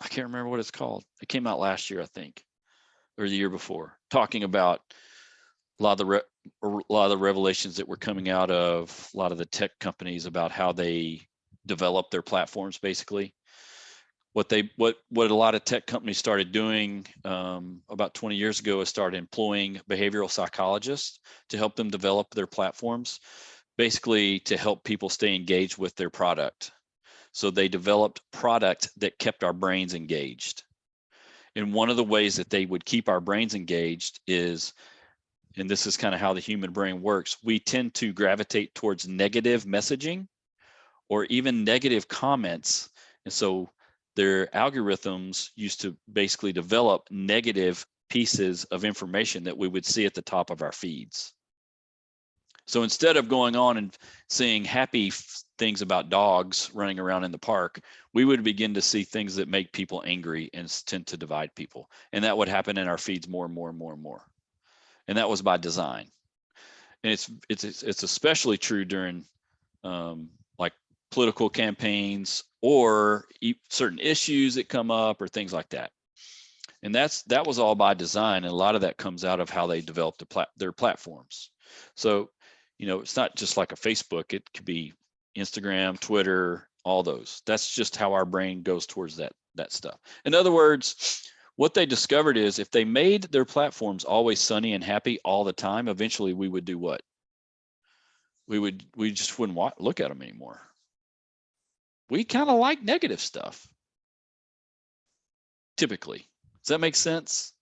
I can't remember what it's called. It came out last year, I think, or the year before, talking about a lot of the revelations that were coming out of a lot of the tech companies about how they develop their platforms. Basically, what a lot of tech companies started doing about 20 years ago is started employing behavioral psychologists to help them develop their platforms, basically to help people stay engaged with their product. So they developed product that kept our brains engaged. And one of the ways that they would keep our brains engaged is, and this is kind of how the human brain works, we tend to gravitate towards negative messaging or even negative comments. And so their algorithms used to basically develop negative pieces of information that we would see at the top of our feeds. So instead of going on and seeing happy things about dogs running around in the park, we would begin to see things that make people angry and tend to divide people. And that would happen in our feeds more and more and more and more. And that was by design. And it's especially true during like political campaigns or certain issues that come up or things like that. And that was all by design. And a lot of that comes out of how they developed their platforms. So, it's not just like a Facebook. It could be Instagram, Twitter, all those. That's just how our brain goes towards that stuff. In other words, what they discovered is if they made their platforms always sunny and happy all the time, eventually we would do what? We just wouldn't look at them anymore. We kind of like negative stuff, typically. Does that make sense?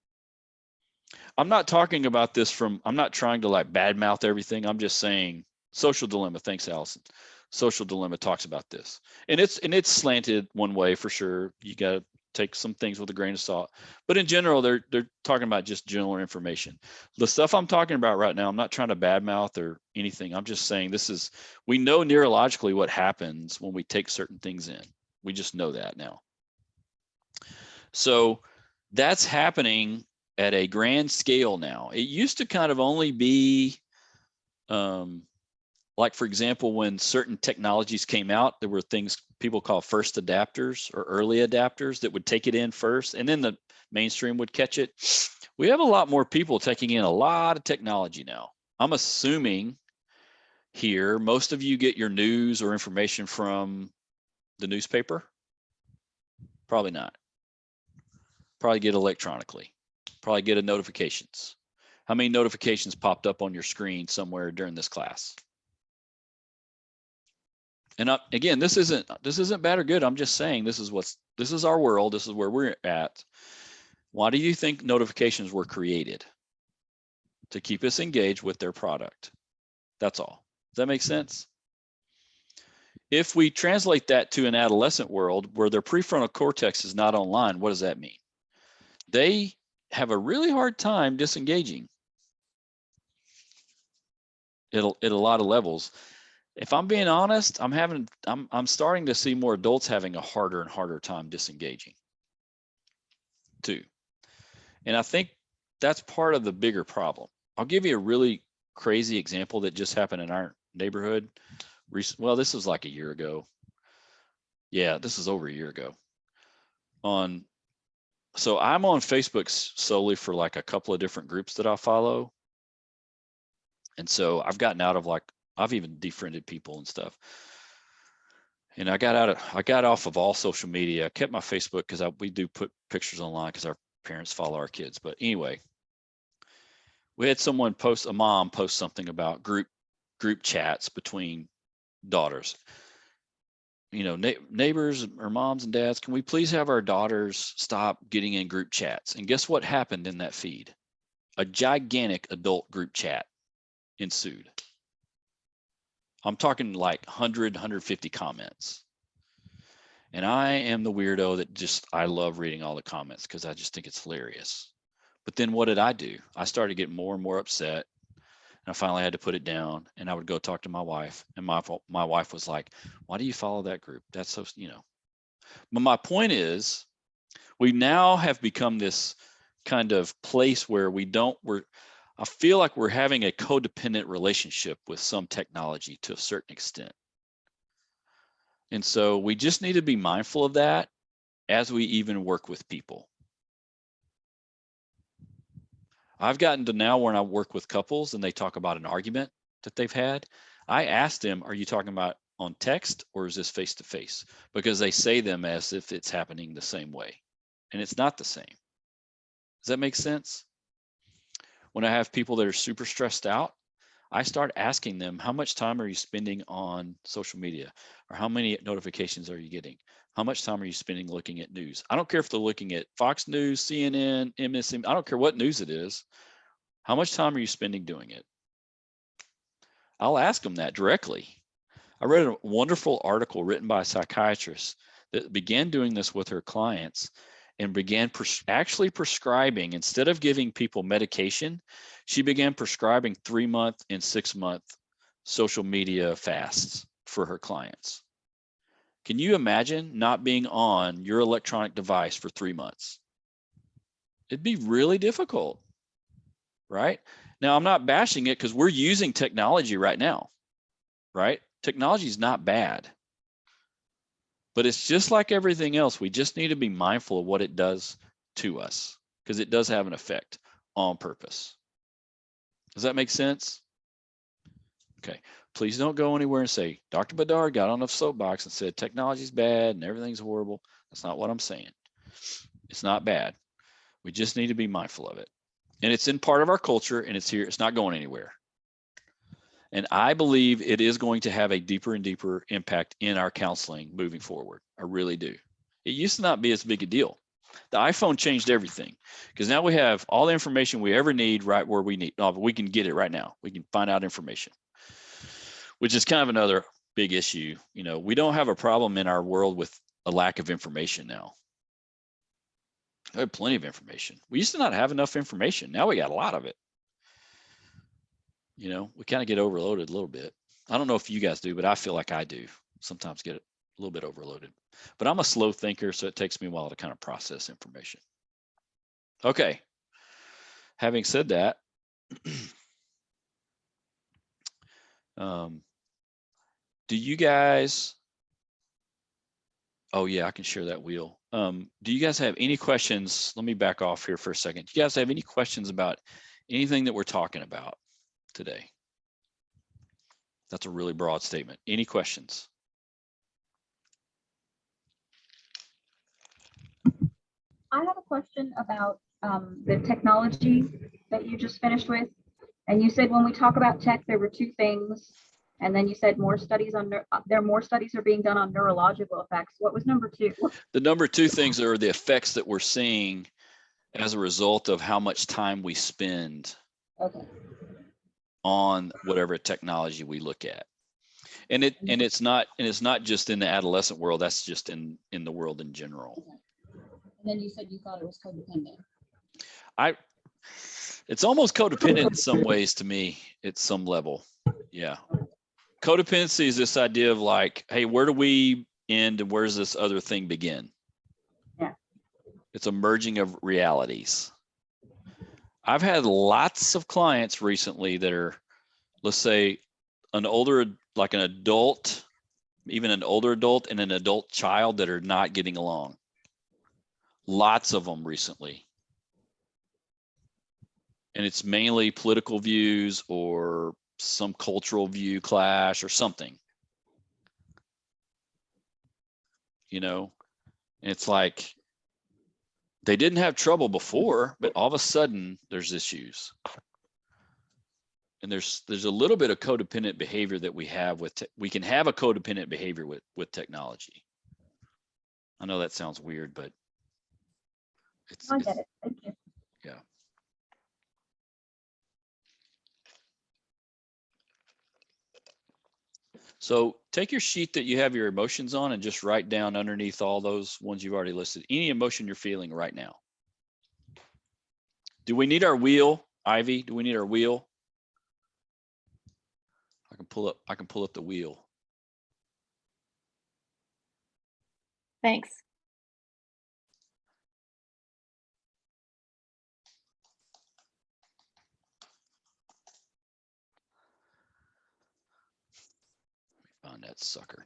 I'm not talking about this I'm not trying to like badmouth everything. I'm just saying Social Dilemma. Thanks, Allison. Social Dilemma talks about this. And it's slanted one way for sure. You got to take some things with a grain of salt. But in general, they're talking about just general information. The stuff I'm talking about right now, I'm not trying to badmouth or anything. I'm just saying we know neurologically what happens when we take certain things in. We just know that now. So that's happening at a grand scale now. It used to kind of only be like, for example, when certain technologies came out, there were things people call first adapters or early adapters that would take it in first, and then the mainstream would catch it. We have a lot more people taking in a lot of technology now. I'm assuming here, most of you get your news or information from the newspaper. Probably not. Probably get electronically. Probably get a notifications. How many notifications popped up on your screen somewhere during this class? And again, this isn't bad or good. I'm just saying this is our world. This is where we're at. Why do you think notifications were created? To keep us engaged with their product. That's all. Does that make sense? If we translate that to an adolescent world where their prefrontal cortex is not online, what does that mean? They have a really hard time disengaging at a lot of levels. If I'm being honest, I'm starting to see more adults having a harder and harder time disengaging too. And I think that's part of the bigger problem. I'll give you a really crazy example that just happened in our neighborhood. Well, this was like a year ago. Yeah, this is over a year ago. So I'm on Facebook solely for like a couple of different groups that I follow. And so I've gotten out of I've even defriended people and stuff. And I got off of all social media. I kept my Facebook because we do put pictures online because our parents follow our kids. But anyway, we had a mom post something about group chats between daughters. neighbors or moms and dads, can we please have our daughters stop getting in group chats? And guess what happened in that feed? A gigantic adult group chat ensued. I'm talking like 100, 150 comments. And I am the weirdo that I love reading all the comments because I just think it's hilarious. But then what did I do? I started getting more and more upset. And I finally had to put it down, and I would go talk to my wife, and my wife was like, why do you follow that group? That's so, But my point is, we now have become this kind of place where I feel like we're having a codependent relationship with some technology to a certain extent. And so we just need to be mindful of that as we even work with people. I've gotten to now when I work with couples and they talk about an argument that they've had, I ask them, are you talking about on text or is this face-to-face? Because they say them as if it's happening the same way, and it's not the same. Does that make sense? When I have people that are super stressed out, I start asking them, how much time are you spending on social media? Or how many notifications are you getting? How much time are you spending looking at news? I don't care if they're looking at Fox News, CNN, MSNBC, I don't care what news it is. How much time are you spending doing it? I'll ask them that directly. I read a wonderful article written by a psychiatrist that began doing this with her clients and began actually prescribing, instead of giving people medication, she began prescribing 3-month and 6-month social media fasts for her clients. Can you imagine not being on your electronic device for 3 months? It'd be really difficult, right? Now, I'm not bashing it because we're using technology right now, right? Technology is not bad, but it's just like everything else. We just need to be mindful of what it does to us because it does have an effect on purpose. Does that make sense? Okay, please don't go anywhere and say, Dr. Bedard got on a soapbox and said technology's bad and everything's horrible. That's not what I'm saying. It's not bad. We just need to be mindful of it. And it's in part of our culture and it's here. It's not going anywhere. And I believe it is going to have a deeper and deeper impact in our counseling moving forward. I really do. It used to not be as big a deal. The iPhone changed everything because now we have all the information we ever need right where we need. No, but we can get it right now. We can find out information, which is kind of another big issue. We don't have a problem in our world with a lack of information now. We have plenty of information. We used to not have enough information. Now we got a lot of it. We kind of get overloaded a little bit. I don't know if you guys do, but I feel like I do sometimes get a little bit overloaded. But I'm a slow thinker, so it takes me a while to kind of process information. Okay. Having said that, do you guys, oh yeah, I can share that wheel. Do you guys have any questions? Let me back off here for a second. Do you guys have any questions about anything that we're talking about today? That's a really broad statement. Any questions? I have a question about the technology that you just finished with. And you said when we talk about tech, there were 2 things. And then you said more studies are being done on neurological effects. What was number 2? The number 2 things are the effects that we're seeing as a result of how much time we spend on whatever technology we look at. And it's not just in the adolescent world, that's just in the world in general. And then you said you thought it was codependent. It's almost codependent in some ways to me at some level. Yeah. Codependency is this idea of like, hey, where do we end and where's this other thing begin? Yeah. It's a merging of realities. I've had lots of clients recently that are, let's say, an adult, even an older adult and an adult child that are not getting along. Lots of them recently. And it's mainly political views or some cultural view clash or something. And it's like they didn't have trouble before, but all of a sudden there's issues. And there's a little bit of codependent behavior that we have with, we can have a codependent behavior with technology. I know that sounds weird, but I get it. Thank you. yeah. So take your sheet that you have your emotions on and just write down underneath all those ones you've already listed, any emotion you're feeling right now. Do we need our wheel, Ivy? Do we need our wheel? I can pull up the wheel. Thanks. Find that sucker.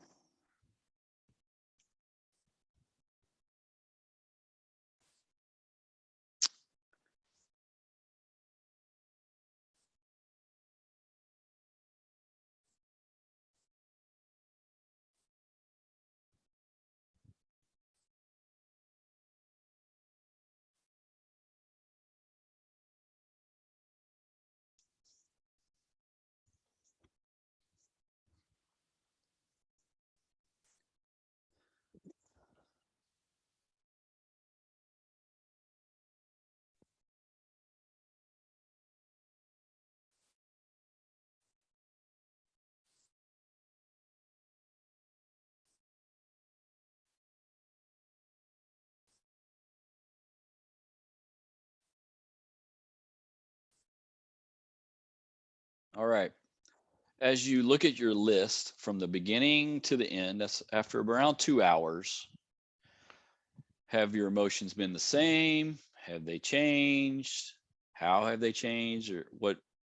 All right. As you look at your list from the beginning to the end, that's after around 2 hours, have your emotions been the same? Have they changed? How have they changed? Or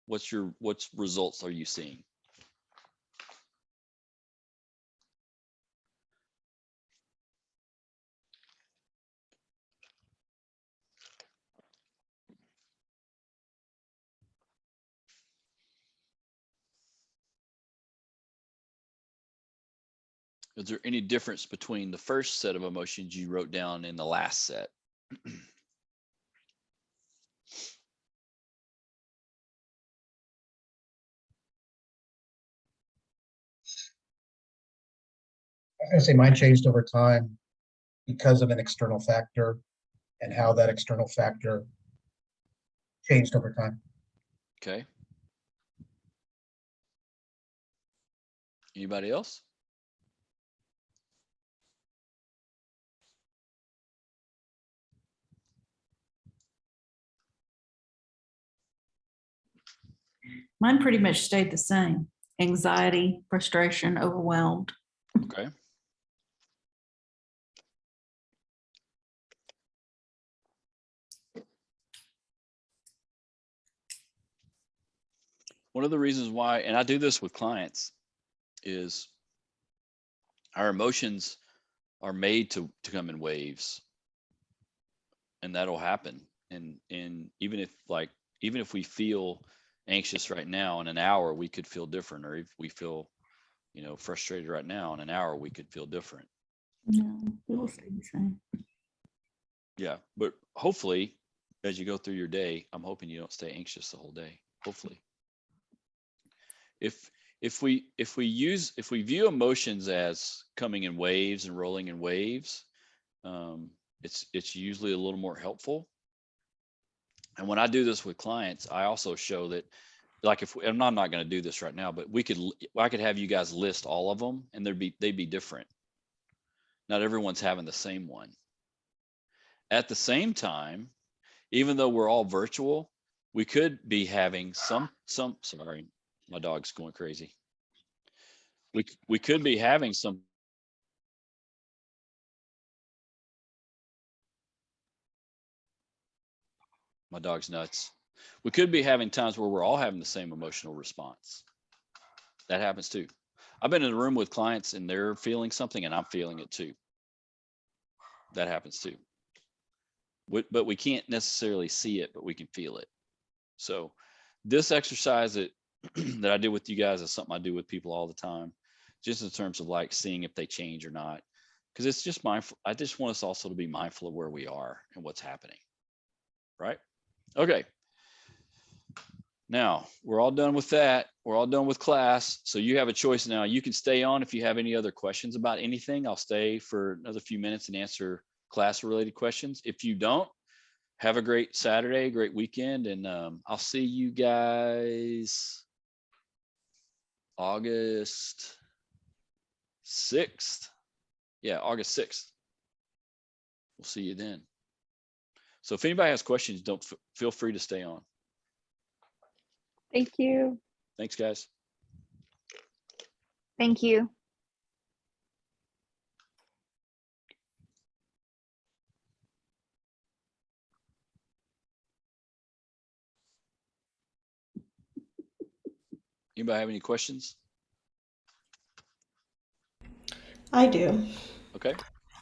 what's results are you seeing? Is there any difference between the first set of emotions you wrote down and the last set? I was gonna say mine changed over time because of an external factor and how that external factor changed over time. Okay. Anybody else? Mine pretty much stayed the same. Anxiety, frustration, overwhelmed. Okay. One of the reasons why, and I do this with clients, is our emotions are made to come in waves, and that'll happen. And even if we feel anxious right now, in an hour we could feel different, or if we feel, frustrated right now, in an hour we could feel different. No, it will stay the same. Yeah, but hopefully, as you go through your day, I'm hoping you don't stay anxious the whole day. Hopefully, if we view emotions as coming in waves and rolling in waves, it's usually a little more helpful. And when I do this with clients, I also show that, like, I'm not going to do this right now, but I could have you guys list all of them, and they'd be different. Not everyone's having the same one. At the same time, even though we're all virtual, we could be having sorry, my dog's going crazy. We could be having some. My dog's nuts. We could be having times where we're all having the same emotional response. That happens too. I've been in a room with clients and they're feeling something and I'm feeling it too. That happens too. But we can't necessarily see it, but we can feel it. So this exercise that I did with you guys is something I do with people all the time, just in terms of like seeing if they change or not. Because it's just mindful. I just want us also to be mindful of where we are and what's happening. Right? Okay. Now, we're all done with that. We're all done with class. So you have a choice now. You can stay on if you have any other questions about anything. I'll stay for another few minutes and answer class related questions. If you don't, have a great Saturday, great weekend, and I'll see you guys August 6th. Yeah, August 6th. We'll see you then. So if anybody has questions, don't feel free to stay on. Thank you. Thanks, guys. Thank you. Anybody have any questions? I do. Okay.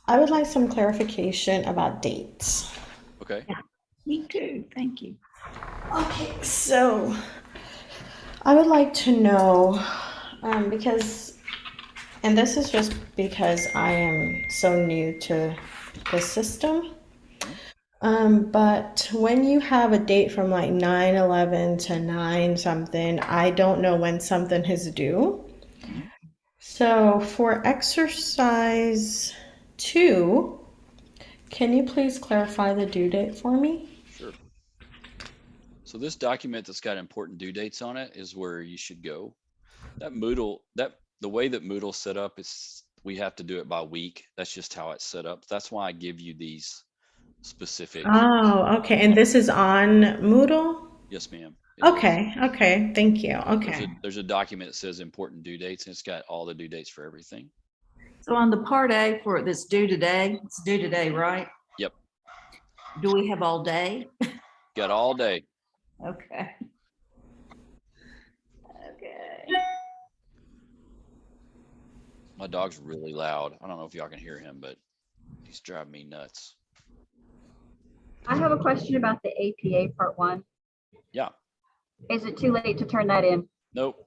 I would like some clarification about dates. Okay. Me too. Thank you. Okay, so I would like to know because, and this is just because I am so new to the system. But when you have a date from like 9/11 to 9 something, I don't know when something is due. Mhm. So for exercise 2, can you please clarify the due date for me? Sure. So this document that's got important due dates on it is where you should go. That Moodle, the way that Moodle's set up is we have to do it by week. That's just how it's set up. That's why I give you these specific. Oh, okay. And this is on Moodle? Yes, ma'am. It is. Okay. Thank you. Okay. There's a document that says important due dates, and it's got all the due dates for everything. So on the part A for this due today, it's due today, right? Yep. Do we have all day? Got all day. Okay. Okay. My dog's really loud. I don't know if y'all can hear him, but he's driving me nuts. I have a question about the APA part 1. Yeah. Is it too late to turn that in? Nope.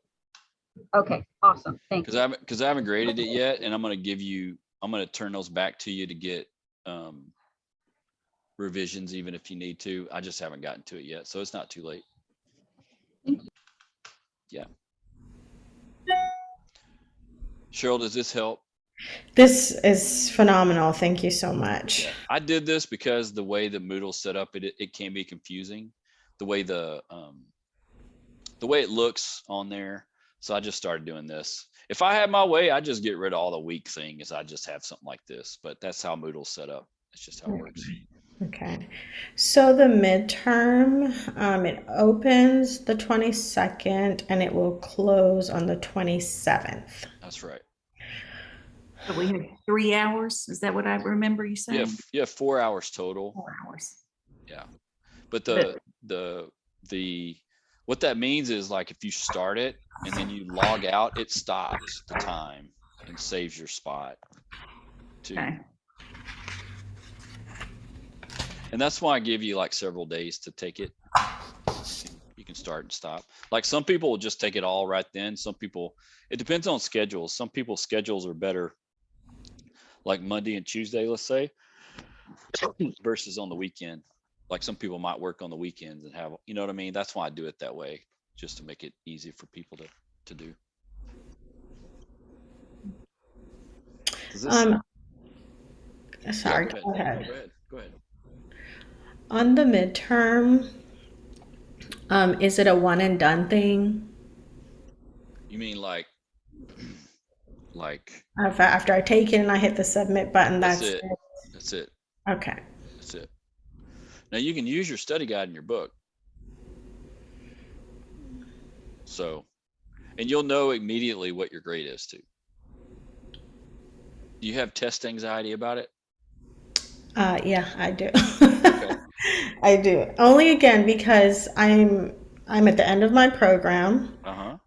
Okay, awesome. Thank you. Because I haven't graded it yet, and I'm going to turn those back to you to get revisions, even if you need to. I just haven't gotten to it yet, so it's not too late. Thank you. Yeah. Cheryl, does this help? This is phenomenal. Thank you so much. Yeah. I did this because the way the Moodle's set up, it can be confusing. The way it looks on there. So I just started doing this. If I had my way, I'd just get rid of all the weak things. I just have something like this, but that's how Moodle's set up. That's just how it works. Okay. So the midterm, it opens the 22nd and it will close on the 27th. That's right. So we have 3 hours. Is that what I remember you saying? You have 4 hours total. 4 hours. Yeah. But the what that means is, like, if you start it and then you log out, it stops the time and saves your spot too. Okay. And that's why I give you like several days to take it. You can start and stop. Like some people will just take it all right then. Some people, it depends on schedules. Some people's schedules are better like Monday and Tuesday, let's say, versus on the weekend. Like some people might work on the weekends and have, you know what I mean? That's why I do it that way, just to make it easy for people to do. Sorry, Yeah, go ahead. Go ahead. On the midterm, is it a one and done thing? You mean like After I take it and I hit the submit button, that's it. That's it. Okay. That's it. Now you can use your study guide in your book. So, and you'll know immediately what your grade is too. Do you have test anxiety about it? Yeah, I do. Okay. I do. Only again because I'm at the end of my program. Uh-huh.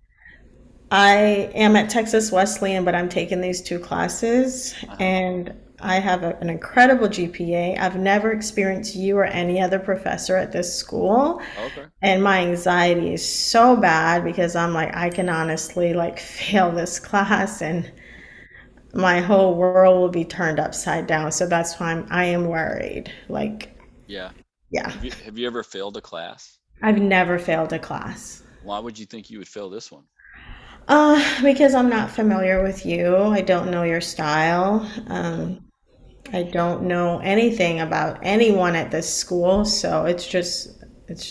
I am at Texas Wesleyan, but I'm taking these 2 classes and I have an incredible GPA. I've never experienced you or any other professor at this school. Okay. And my anxiety is so bad because I'm like, I can honestly like fail this class and my whole world will be turned upside down. So that's why I am worried. Like, Yeah. yeah. Have you ever failed a class? I've never failed a class. Why would you think you would fail this one? Because I'm not familiar with you. I don't know your style. I don't know anything about anyone at this school, so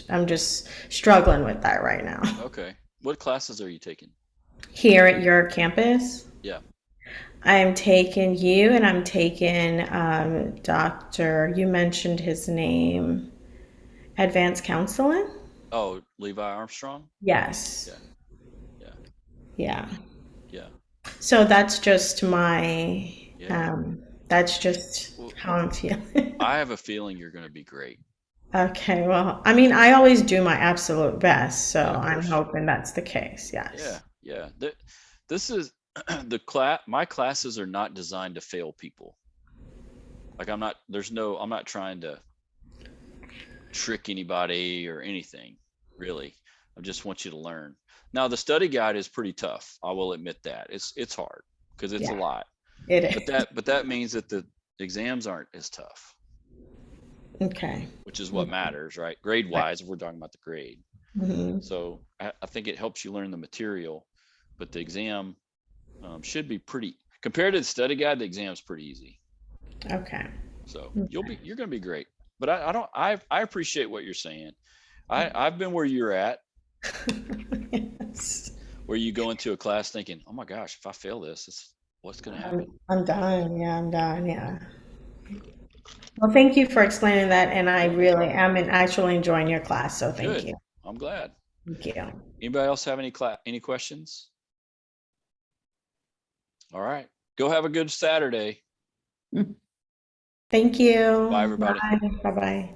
I'm just struggling with that right now. Okay. What classes are you taking? Here at your campus, Yeah. I'm taking you and I'm taking Dr. You mentioned his name, Advanced Counseling? Oh, Levi Armstrong? Yes. Yeah. Yeah. Yeah. Yeah. So that's just my, Yeah. that's just Well, how I'm feeling. I have a feeling you're going to be great. Okay, well, I mean, I always do my absolute best, so Yeah, of I'm course. hoping that's the case. Yeah. Yes. Yeah. This is the class. My classes are not designed to fail people. Like I'm not trying to trick anybody or anything, really. I just want you to learn. Now, the study guide is pretty tough. I will admit that. It's hard because it's a Yeah, lot. it is. But that means that the exams aren't as tough, Okay. which is what matters, right? Grade wise, if we're talking about the grade. Hmm. So I think it helps you learn the material, but the exam should be pretty compared to the study guide. The exam's pretty easy. Okay. So you're going to be great. But I appreciate what you're saying. I've been where you're at, Yes. where you go into a class thinking, oh my gosh, if I fail this, what's going to happen? I'm done. Yeah, I'm done. Yeah. Well, thank you for explaining that, and I Yeah, no really problem. am actually enjoying your class, so thank Good. you. I'm glad. Thank you. Anybody else have any questions? All right. Go have a good Saturday. Thank you. Bye, everybody. Bye. Bye-bye.